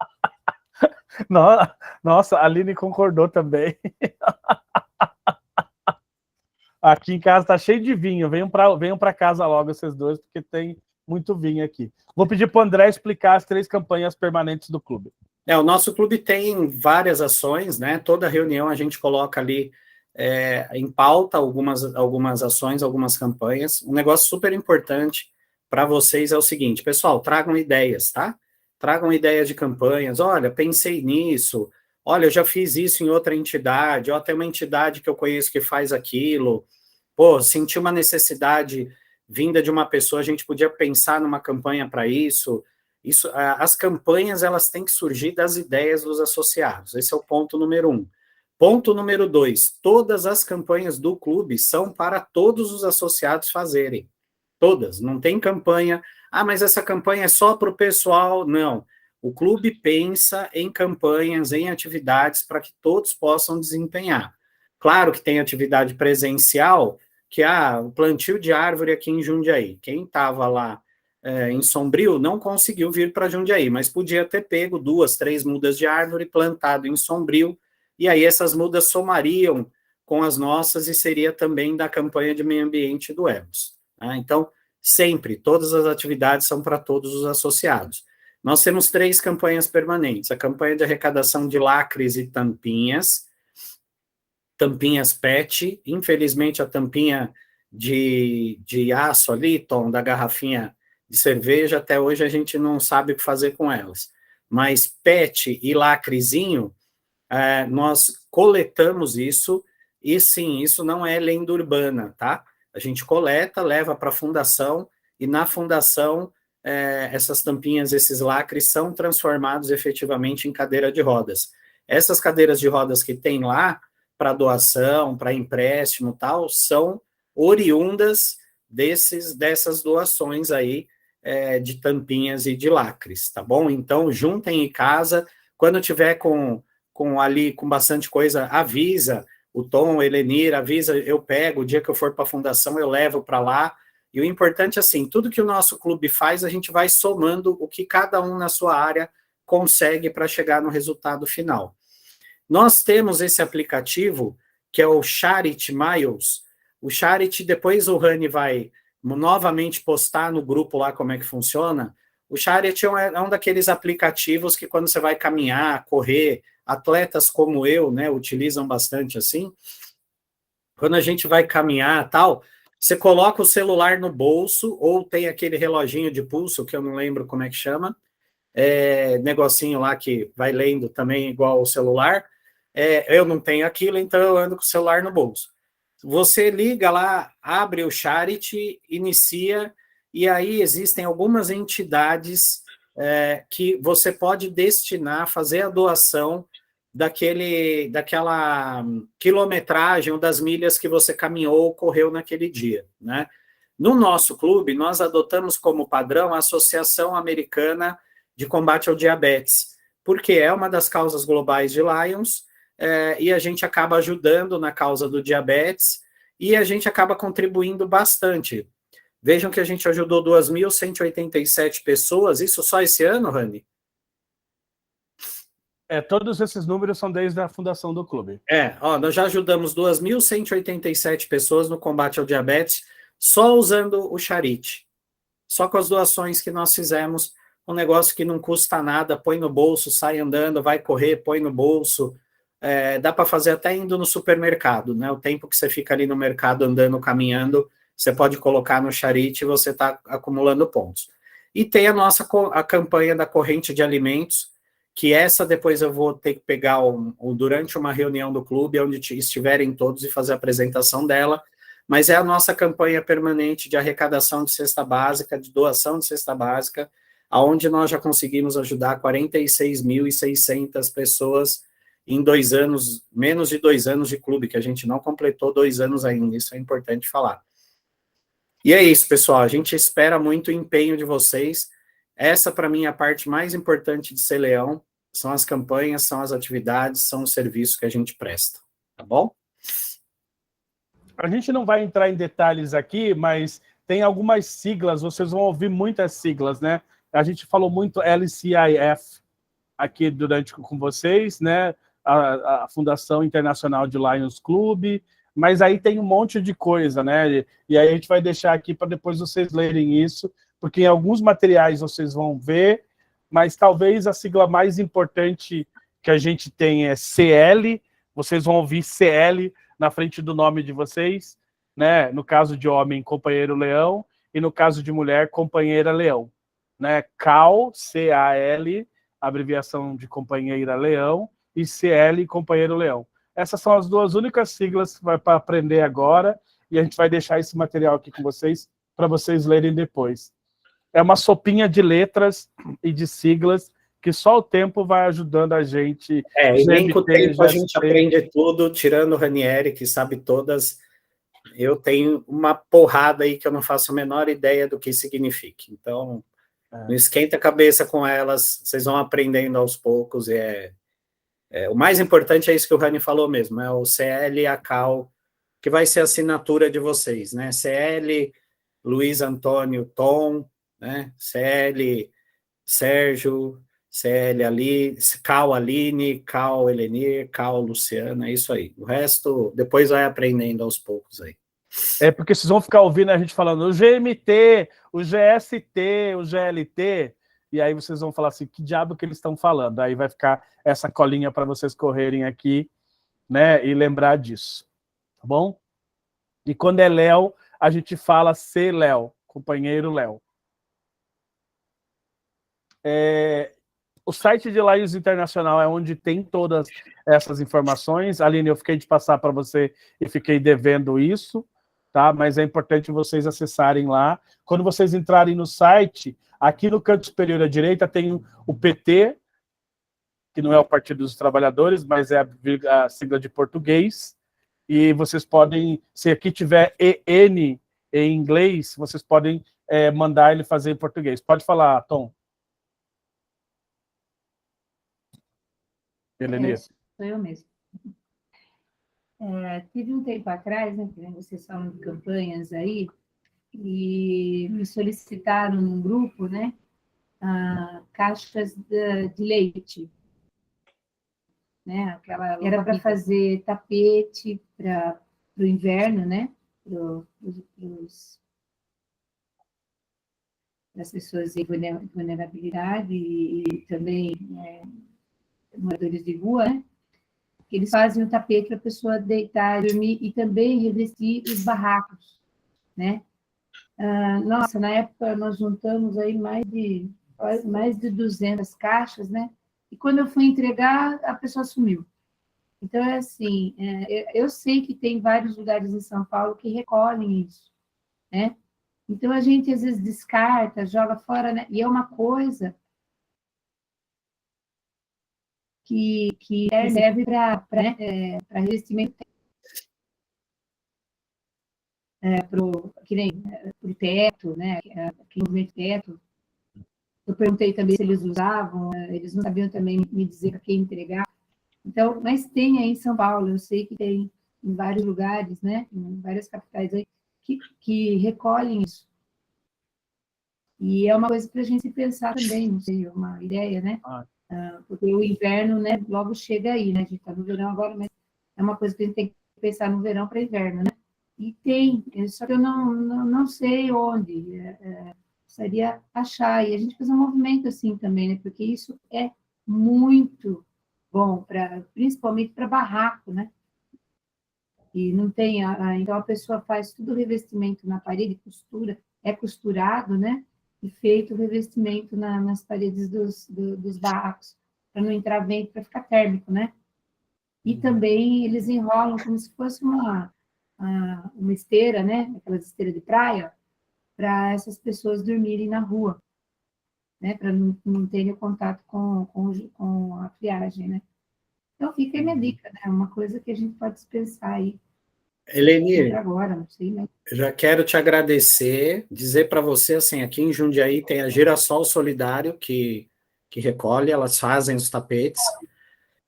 Nossa, a Aline concordou também. Aqui em casa está cheio de vinho. Venham para casa logo vocês dois, porque tem muito vinho aqui. Vou pedir para o André explicar as 3 campanhas permanentes do clube. O nosso clube tem várias ações, né? Toda reunião a gente coloca ali em pauta algumas ações, algumas campanhas. Um negócio super importante para vocês é o seguinte, pessoal, tragam ideias, tá? Tragam ideias de campanhas. Olha, pensei nisso. Olha, eu já fiz isso em outra entidade. Ó, tem uma entidade que eu conheço que faz aquilo. Pô, senti uma necessidade vinda de uma pessoa, a gente podia pensar numa campanha para isso. As campanhas, elas têm que surgir das ideias dos associados. Esse é o ponto número 1. Ponto número 2, todas as campanhas do clube são para todos os associados fazerem. Todas, não tem campanha, mas essa campanha é só para o pessoal. Não, o clube pensa em campanhas, em atividades para que todos possam desempenhar. Claro que tem atividade presencial, que o plantio de árvore aqui em Jundiaí. Quem estava lá em Sombrio não conseguiu vir para Jundiaí, mas podia ter pego 2, 3 mudas de árvore plantado em Sombrio, e aí essas mudas somariam com as nossas e seria também da campanha de meio ambiente do EMOS. Então, sempre, todas as atividades são para todos os associados. Nós temos 3 campanhas permanentes, a campanha de arrecadação de lacres e tampinhas PET, infelizmente a tampinha de aço ali, Tom, da garrafinha de cerveja, até hoje a gente não sabe o que fazer com elas. Mas PET e lacrezinho, nós coletamos isso, e sim, isso não é lenda urbana, tá? A gente coleta, leva para a fundação, e na fundação, essas tampinhas, esses lacres, são transformados efetivamente em cadeira de rodas. Essas cadeiras de rodas que tem lá, para doação, para empréstimo e tal, são oriundas dessas doações aí, de tampinhas e de lacres, tá bom? Então, juntem em casa, quando tiver com bastante coisa, avisa, o Tom, o Helenir, avisa, eu pego, o dia que eu for para a fundação, eu levo para lá, e o importante, assim, tudo que o nosso clube faz, a gente vai somando o que cada um na sua área consegue para chegar no resultado final. Nós temos esse aplicativo, que é o Charity Miles. O Charity, depois o Rani vai novamente postar no grupo lá como é que funciona. O Charity é um daqueles aplicativos que quando você vai caminhar, correr, atletas como eu, né, utilizam bastante assim. Quando a gente vai caminhar tal, você coloca o celular no bolso, ou tem aquele reloginho de pulso, que eu não lembro como é que chama, negocinho lá que vai lendo também igual o celular. Eu não tenho aquilo, então eu ando com o celular no bolso. Você liga lá, abre o Charity, inicia, e aí existem algumas entidades que você pode destinar, fazer a doação daquela quilometragem ou das milhas que você caminhou ou correu naquele dia, né? No nosso clube, nós adotamos como padrão a Associação Americana de Combate ao Diabetes, porque é uma das causas globais de Lions, e a gente acaba ajudando na causa do diabetes, e a gente acaba contribuindo bastante. Vejam que a gente ajudou 2.187 pessoas, isso só esse ano, Rani? Todos esses números são desde a fundação do clube. Nós já ajudamos 2.187 pessoas no combate ao diabetes, só usando o Charity. Só com as doações que nós fizemos um negócio que não custa nada, põe no bolso, sai andando, vai correr, põe no bolso. Dá para fazer até indo no supermercado, né? O tempo que você fica ali no mercado andando, caminhando, você pode colocar no Charity e você está acumulando pontos. E tem a campanha da corrente de alimentos, que essa depois eu vou ter que pegar durante uma reunião do clube, onde estiverem todos, e fazer a apresentação dela, mas é a nossa campanha permanente de arrecadação de cesta básica, de doação de cesta básica, onde nós já conseguimos ajudar 46.600 pessoas em 2 anos, menos de 2 anos de clube, que a gente não completou 2 anos ainda, isso é importante falar. E é isso, pessoal, a gente espera muito o empenho de vocês. Essa, para mim, é a parte mais importante de ser leão, são as campanhas, são as atividades, são os serviços que a gente presta, tá bom? A gente não vai entrar em detalhes aqui, mas tem algumas siglas, vocês vão ouvir muitas siglas, né? A gente falou muito LCIF aqui com vocês, né? A Fundação Internacional de Lions Club, mas aí tem um monte de coisa, né? E aí a gente vai deixar aqui para depois vocês lerem isso, porque em alguns materiais vocês vão ver, mas talvez a sigla mais importante que a gente tem é CL, vocês vão ouvir CL na frente do nome de vocês, né? No caso de homem, companheiro leão, e no caso de mulher, companheira leão, né? CAL, C-A-L, abreviação de companheira leão, e CL, companheiro leão. Essas são as 2 únicas siglas que vai para aprender agora, e a gente vai deixar esse material aqui com vocês, para vocês lerem depois. É uma sopinha de letras e de siglas, que só o tempo vai ajudando a gente. E nem com o tempo a gente aprende tudo, tirando o Ranieri, que sabe todas. Eu tenho uma porrada aí que eu não faço a menor ideia do que significa. Então, não esquenta a cabeça com elas, vocês vão aprendendo aos poucos. O mais importante é isso que o Rani falou mesmo, é o CL e a CAL, que vai ser a assinatura de vocês, né? CL, Luiz Antônio Tom, né? CL, Sérgio, CL ali, CAL Aline, CAL Elenir, CAL Luciana, é isso aí. O resto, depois vai aprendendo aos poucos aí. Porque vocês vão ficar ouvindo a gente falando o GMT, o GST, o GLT, e aí vocês vão falar assim, que diabo que eles estão falando? Aí vai ficar essa colinha para vocês correrem aqui, né, e lembrar disso, tá bom? E quando é Léo, a gente fala C Léo, companheiro Léo. O site de Lions Internacional é onde tem todas essas informações. Aline, eu fiquei de passar para você e fiquei devendo isso, tá? Mas é importante vocês acessarem lá. Quando vocês entrarem no site, aqui no canto superior à direita tem o PT, que não é o Partido dos Trabalhadores, mas é a sigla de português. E vocês podem, se aqui tiver EN em inglês, vocês podem mandar ele fazer em português. Pode falar, Tom. Elenir. Sou eu mesmo. Tive um tempo atrás, né, que vocês falam de campanhas aí, e me solicitaram num grupo, né, caixas de leite, né, era para fazer tapete para o inverno, né, para as pessoas em vulnerabilidade e também moradores de rua, né? Que eles fazem o tapete para a pessoa deitar, dormir e também revestir os barracos, né? Nossa, na época nós juntamos aí mais de 200 caixas, né? E quando eu fui entregar, a pessoa sumiu. Então, é assim, eu sei que tem vários lugares em São Paulo que recolhem isso, né? Então, a gente às vezes descarta, joga fora, né? E é uma coisa que serve para revestimento, para o teto, né? Aqui no teto. Eu perguntei também se eles usavam, eles não sabiam também me dizer para quem entregar. Então, mas tem aí em São Paulo, eu sei que tem em vários lugares, né? Em várias capitais aí, que recolhem isso. E é uma coisa para a gente pensar também, não sei, uma ideia, né? Porque o inverno, né, logo chega aí, né? A gente está no verão agora, mas é uma coisa que a gente tem que pensar no verão para inverno, né? E tem, só que eu não sei onde. precisaria achar, e a gente faz um movimento assim também, né? Porque isso é muito bom, principalmente para barraco, né? E não tem, então a pessoa faz tudo o revestimento na parede, costura, é costurado, né? E feito o revestimento nas paredes dos barracos, para não entrar vento, para ficar térmico, né? E também eles enrolam como se fosse uma esteira, né? Aquelas esteiras de praia, para essas pessoas dormirem na rua, né? Para não terem contato com a friagem, né? Então fica aí minha dica, né? Uma coisa que a gente pode dispensar aí. Elenir, Agora, não sei, né? já quero te agradecer, dizer para você, assim, aqui em Jundiaí tem a Girassol Solidário, que recolhe, elas fazem os tapetes,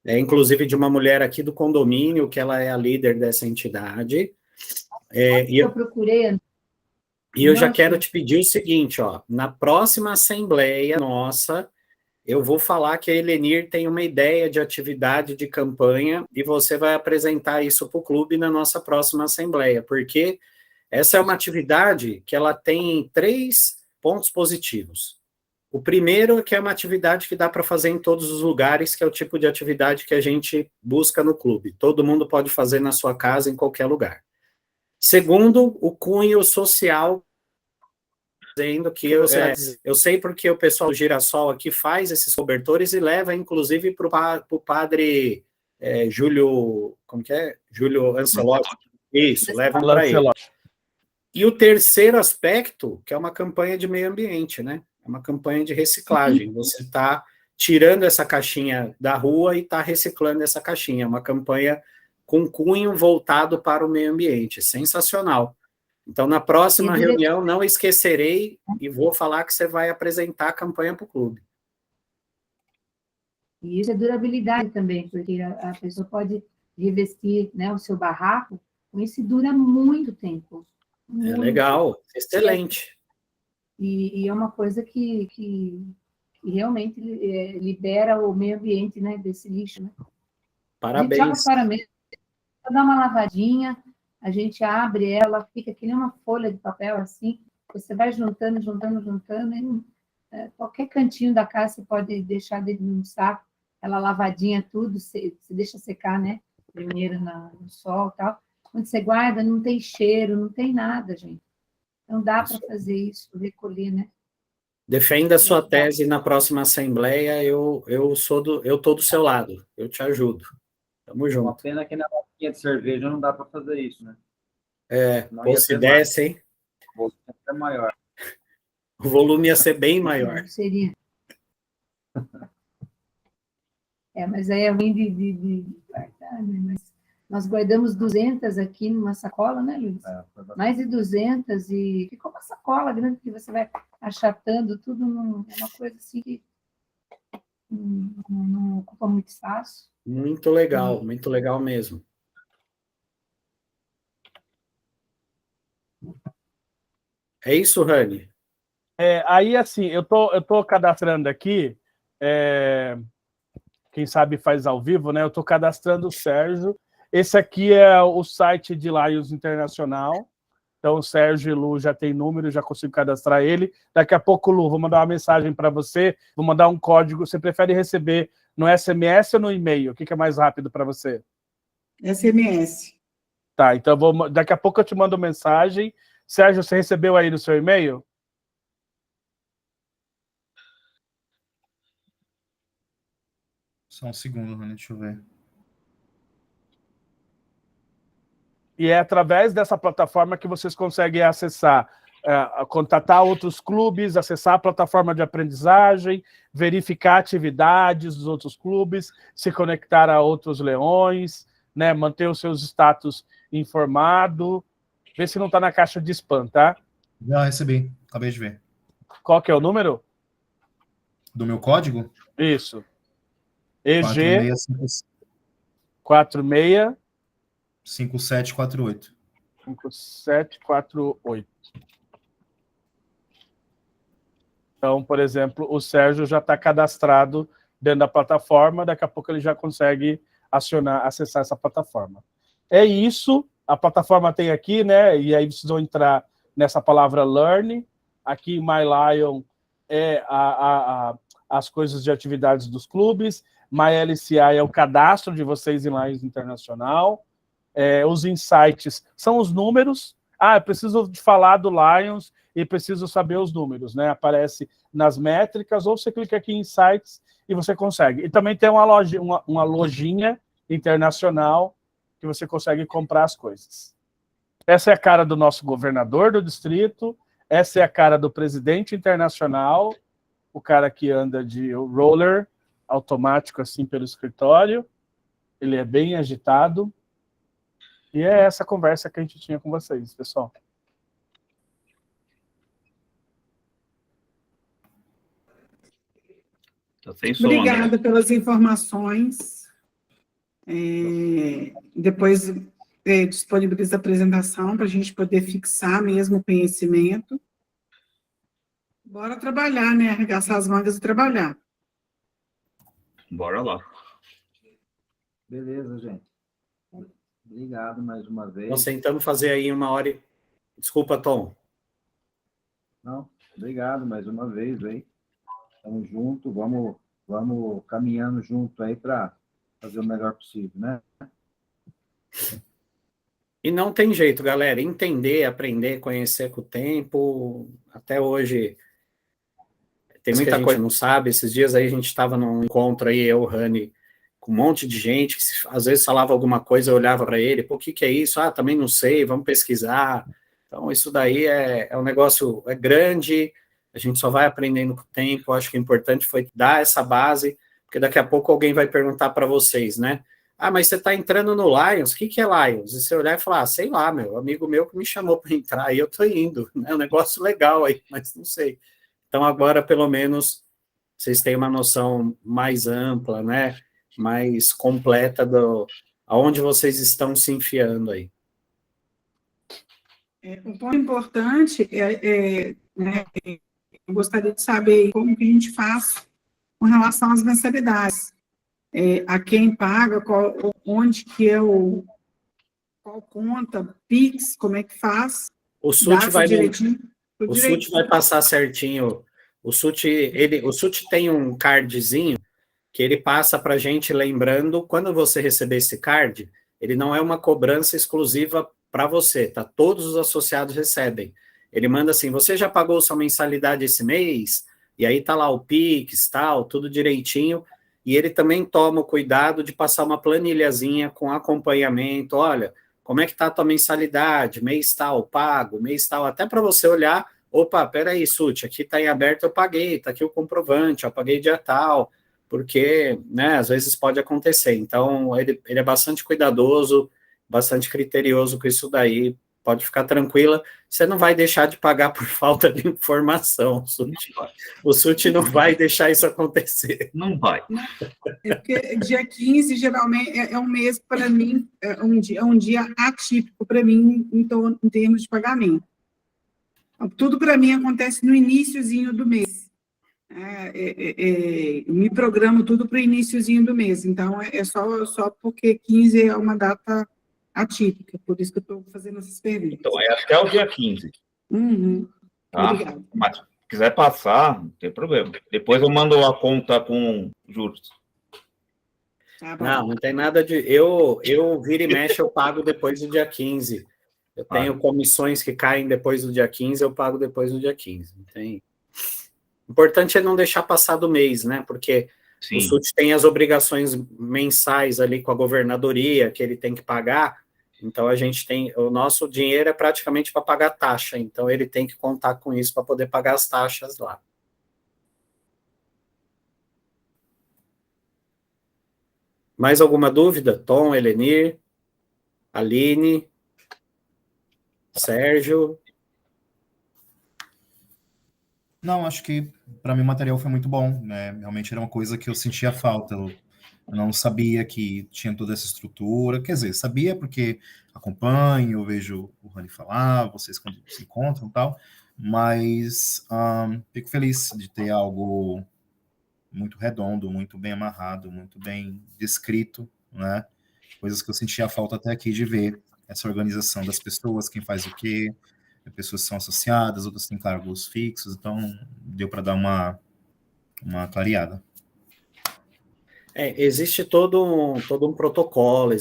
inclusive de uma mulher aqui do condomínio, que ela é a líder dessa entidade. Eu procurei... E eu já quero te pedir o seguinte, ó, na próxima assembleia nossa, eu vou falar que a Elenir tem uma ideia de atividade de campanha e você vai apresentar isso para o clube na nossa próxima assembleia, porque essa é uma atividade que ela tem 3 pontos positivos. O primeiro é que é uma atividade que dá para fazer em todos os lugares, que é o tipo de atividade que a gente busca no clube. Todo mundo pode fazer na sua casa, em qualquer lugar. Segundo, o cunho social, dizendo que eu sei porque o pessoal do Girassol aqui faz esses cobertores e leva, inclusive, para o padre Júlio, como que é? Júlio Ancelotti. Isso, levam para ele. E o terceiro aspecto, que é uma campanha de meio ambiente, né? É uma campanha de reciclagem. Você está tirando essa caixinha da rua e está reciclando essa caixinha. É uma campanha com cunho voltado para o meio ambiente. Sensacional. Então, na próxima reunião, não esquecerei e vou falar que você vai apresentar a campanha para o clube. E isso é durabilidade também, porque a pessoa pode revestir, né, o seu barraco, com isso dura muito tempo. É legal, excelente. E é uma coisa que realmente libera o meio ambiente, né, desse lixo, né? Parabéns. A gente joga fora mesmo, dá uma lavadinha, a gente abre ela, fica que nem uma folha de papel assim, você vai juntando, e qualquer cantinho da casa você pode deixar dentro de um saco, ela lavadinha tudo, você deixa secar, né? Primeiro no sol e tal. Quando você guarda, não tem cheiro, não tem nada, gente. Então dá para fazer isso, recolher, né? Defenda a sua tese na próxima assembleia, eu estou do seu lado, eu te ajudo. Tamo junto. Uma pena que na latinha de cerveja não dá para fazer isso, né? Pô, se desse, hein? O volume ia ser maior. O volume ia ser bem maior. Seria. Mas aí é ruim de guardar, né? Mas nós guardamos 200 aqui numa sacola, né, Luiz? Mais de 200 e ficou uma sacola grande que você vai achatando tudo, é uma coisa assim que não ocupa muito espaço. Muito legal mesmo. É isso, Rani? Aí, assim, eu tô cadastrando aqui, quem sabe faz ao vivo, né? Eu tô cadastrando o Sérgio. Esse aqui é o site de Lions Internacional. Então, o Sérgio e Lu já tem número, já consigo cadastrar ele. Daqui a pouco, Lu, vou mandar uma mensagem para você, vou mandar um código. Você prefere receber no SMS ou no e-mail? O que é mais rápido para você? SMS. Tá, então daqui a pouco eu te mando mensagem. Sérgio, você recebeu aí no seu e-mail? Só um segundo, Rani, deixa eu ver. E é através dessa plataforma que vocês conseguem acessar, contatar outros clubes, acessar a plataforma de aprendizagem, verificar atividades dos outros clubes, se conectar a outros leões, né, manter os seus status informado. Vê se não está na caixa de spam, tá? Já recebi, acabei de ver. Qual que é o número? Do meu código? Isso. EG 46 5748. 5748. Então, por exemplo, o Sérgio já está cadastrado dentro da plataforma, daqui a pouco ele já consegue acessar essa plataforma. É isso, a plataforma tem aqui, né? E aí vocês vão entrar nessa palavra Learn, Aqui em My Lion é as coisas de atividades dos clubes, MyLCI é o cadastro de vocês em Lions Internacional, os insights são os números. Eu preciso de falar do Lions e preciso saber os números, né? Aparece nas métricas, ou você clica aqui em Insights e você consegue. E também tem uma lojinha internacional que você consegue comprar as coisas. Essa é a cara do nosso governador do distrito, essa é a cara do presidente internacional, o cara que anda de roller automático assim pelo escritório, ele é bem agitado, e é essa conversa que a gente tinha com vocês, pessoal. Tá sem som, Obrigada André. pelas informações. Depois disponibiliza a apresentação para a gente poder fixar mesmo o conhecimento. Bora trabalhar, né? Arregaçar as mangas e trabalhar. Bora lá. Beleza, gente. Obrigado mais uma vez. Nós tentamos fazer aí 1 hora e... Desculpa, Tom. Não, obrigado mais uma vez, aí. Estamos juntos, vamos caminhando junto aí para fazer o melhor possível, né? E não tem jeito, galera. Entender, aprender, conhecer com o tempo. Até hoje, tem muita coisa que não sabe. Esses dias aí a gente estava num encontro aí, eu, o Rani, com um monte de gente que às vezes falava alguma coisa, eu olhava para ele, pô, o que é isso? Também não sei, vamos pesquisar. Então, isso daí é um negócio grande, a gente só vai aprendendo com o tempo. Acho que o importante foi dar essa base, porque daqui a pouco alguém vai perguntar para vocês, né? Mas você está entrando no Lions, o que é Lions? E você olhar e falar, sei lá, meu, amigo meu que me chamou para entrar, e eu estou indo, é um negócio legal aí, mas não sei. Então, agora, pelo menos, vocês têm uma noção mais ampla, né? Mais completa aonde vocês estão se enfiando aí. Um ponto importante né, eu gostaria de saber como que a gente faz com relação às mensalidades. A quem paga, onde que qual conta, Pix, como é que faz? O SUT vai passar certinho. O SUT tem um cardzinho que ele passa para a gente, lembrando, quando você receber esse card, ele não é uma cobrança exclusiva para você, tá? Todos os associados recebem. Ele manda assim, você já pagou sua mensalidade esse mês? E aí tá lá o Pix, tal, tudo direitinho. E ele também toma o cuidado de passar uma planilhazinha com acompanhamento. Olha, como é que tá a tua mensalidade? Mês tal, pago, mês tal, até para você olhar, opa, peraí, SUT, aqui tá em aberto, eu paguei, tá aqui o comprovante, eu paguei dia tal, porque, né, às vezes pode acontecer. Então, ele é bastante cuidadoso, bastante criterioso com isso daí. Pode ficar tranquila, você não vai deixar de pagar por falta de informação. O SUT não vai deixar isso acontecer. Não vai. Porque dia 15, geralmente, é um mês, para mim, é um dia atípico para mim, então, em termos de pagamento. Tudo para mim acontece no iniciozinho do mês. Eu me programo tudo para o iniciozinho do mês, então é só porque 15 é uma data atípica, por isso que eu estou fazendo essas perguntas. Então, é até o dia 15. Uhum. Tá? Obrigada. Mas se quiser passar, não tem problema. Depois eu mando a conta com juros. Não tem nada de... Eu vira e mexe, eu pago depois do dia 15. Eu tenho comissões que caem depois do dia 15, eu pago depois do dia 15. Não tem... O importante é não deixar passar do mês, né? Porque o SUT tem as obrigações mensais ali com a governadoria, que ele tem que pagar. Então, a gente tem... O nosso dinheiro é praticamente para pagar taxa. Então, ele tem que contar com isso para poder pagar as taxas lá. Mais alguma dúvida? Tom, Helenir, Aline, Sérgio? Não, acho que para mim o material foi muito bom, né? Realmente era uma coisa que eu sentia falta. Eu não sabia que tinha toda essa estrutura. Quer dizer, sabia porque acompanho, eu vejo o Rani falar, vocês quando se encontram e tal, mas fico feliz de ter algo muito redondo, muito bem amarrado, muito bem descrito, né? Coisas que eu sentia falta até aqui de ver essa organização das pessoas, quem faz o quê. pessoas que são associadas, outras têm cargos fixos, então deu para dar uma clareada. Existe todo um protocolo,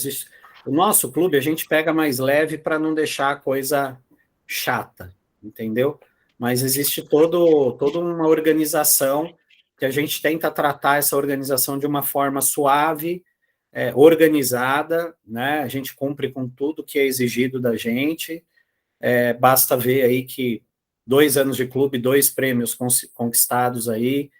o nosso clube a gente pega mais leve para não deixar a coisa chata, entendeu? Mas existe toda uma organização que a gente tenta tratar essa organização de uma forma suave, organizada, né? A gente cumpre com tudo que é exigido da gente, basta ver aí que 2 anos de clube, 2 prêmios conquistados aí,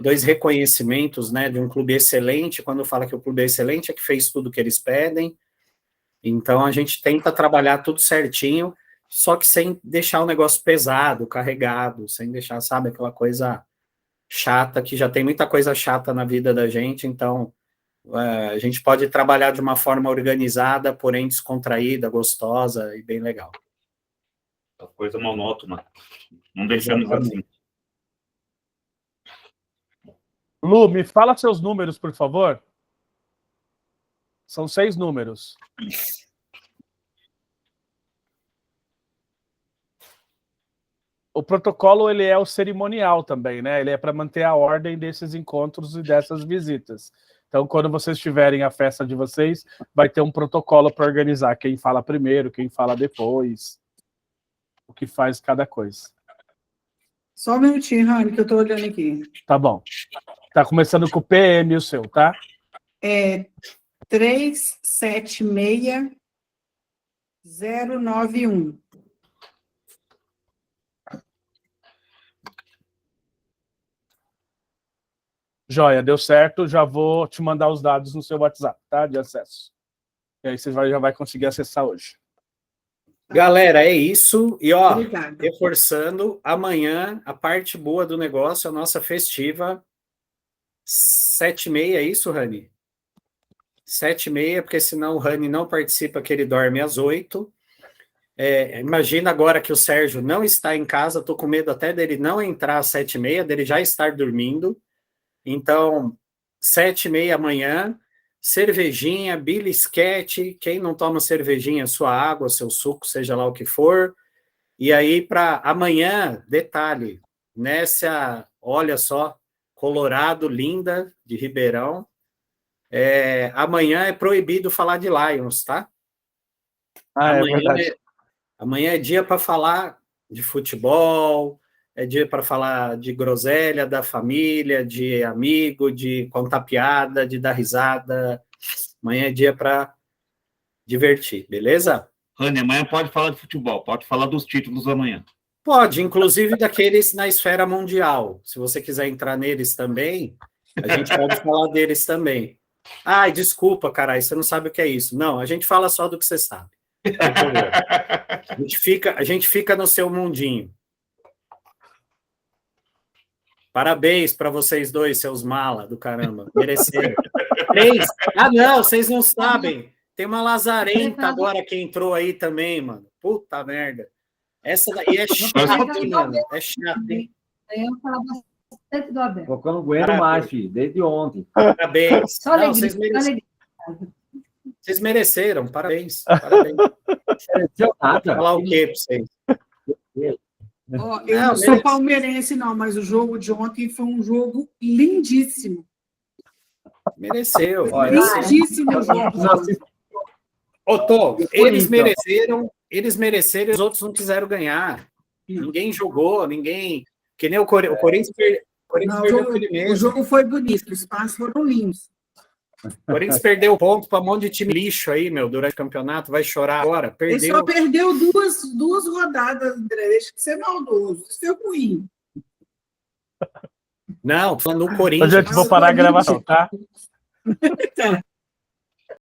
2 reconhecimentos, né, de um clube excelente. Quando fala que o clube é excelente, é que fez tudo que eles pedem. Então, a gente tenta trabalhar tudo certinho, só que sem deixar o negócio pesado, carregado, sem deixar, sabe, aquela coisa chata, que já tem muita coisa chata na vida da gente. Então, a gente pode trabalhar de uma forma organizada, porém descontraída, gostosa e bem legal. A coisa monótona. Não deixamos assim. Lu, me fala seus números, por favor. São 6 números. O protocolo, ele é o cerimonial também, né? Ele é para manter a ordem desses encontros e dessas visitas. Então, quando vocês tiverem a festa de vocês, vai ter um protocolo para organizar quem fala primeiro, quem fala depois, o que faz cada coisa. Só um minutinho, Rani, que eu estou olhando aqui. Tá bom. Tá começando com o PM, o seu, tá? 376091. Joia, deu certo. Já vou te mandar os dados no seu WhatsApp, tá? De acesso. E aí você já vai conseguir acessar hoje. Galera, é isso. E, ó, Obrigada. reforçando, amanhã, a parte boa do negócio, a nossa festiva, 7h30, é isso, Rani? 7h30, porque senão o Rani não participa, que ele dorme às 8h. Imagina agora que o Sérgio não está em casa, estou com medo até dele não entrar às 7h30, dele já estar dormindo. Então, 7h30 amanhã, cervejinha, belisquete, quem não toma cervejinha, sua água, seu suco, seja lá o que for. E aí, para amanhã, detalhe, nessa, olha só, Colorado, linda, de Ribeirão, amanhã é proibido falar de Lions, tá? Amanhã é dia para falar de futebol, é dia para falar de groselha, da família, de amigo, de contar piada, de dar risada. Amanhã é dia para divertir, beleza? Rani, amanhã pode falar de futebol, pode falar dos títulos amanhã. Pode, inclusive daqueles na esfera mundial. Se você quiser entrar neles também, a gente pode falar deles também. Ai, desculpa, caralho, você não sabe o que é isso. Não, a gente fala só do que você sabe. A gente fica no seu mundinho. Parabéns para vocês dois, seus mala do caramba. Mereceram. 3. Ah, não, vocês não sabem. Tem uma lazarenta agora que entrou aí também, mano. Puta merda. Essa daí é chata, hein, mano? É chata, hein? Eu falo bastante do Abel. Porque eu não aguento mais, filho, desde ontem. Parabéns. Só Não, alegria. vocês mereceram. Parabéns. Parabéns. Não nada. Falar o quê para vocês? Eu não sou palmeirense, não, mas o jogo de ontem foi um jogo lindíssimo. Mereceu. Lindíssimo jogo. Ô, Tô, eles mereceram, os outros não quiseram ganhar. Ninguém jogou, ninguém... Que nem o Corinthians perdeu primeiro. O jogo foi bonito, os passos foram lindos. O Corinthians perdeu ponto para um monte de time lixo aí, meu, durante o campeonato, vai chorar agora. Ele Perdeu. só perdeu duas rodadas, André, deixa de ser maldoso, isso é ruim. Não, falando no Corinthians. Gente, vou parar a gravação, tá? Tá.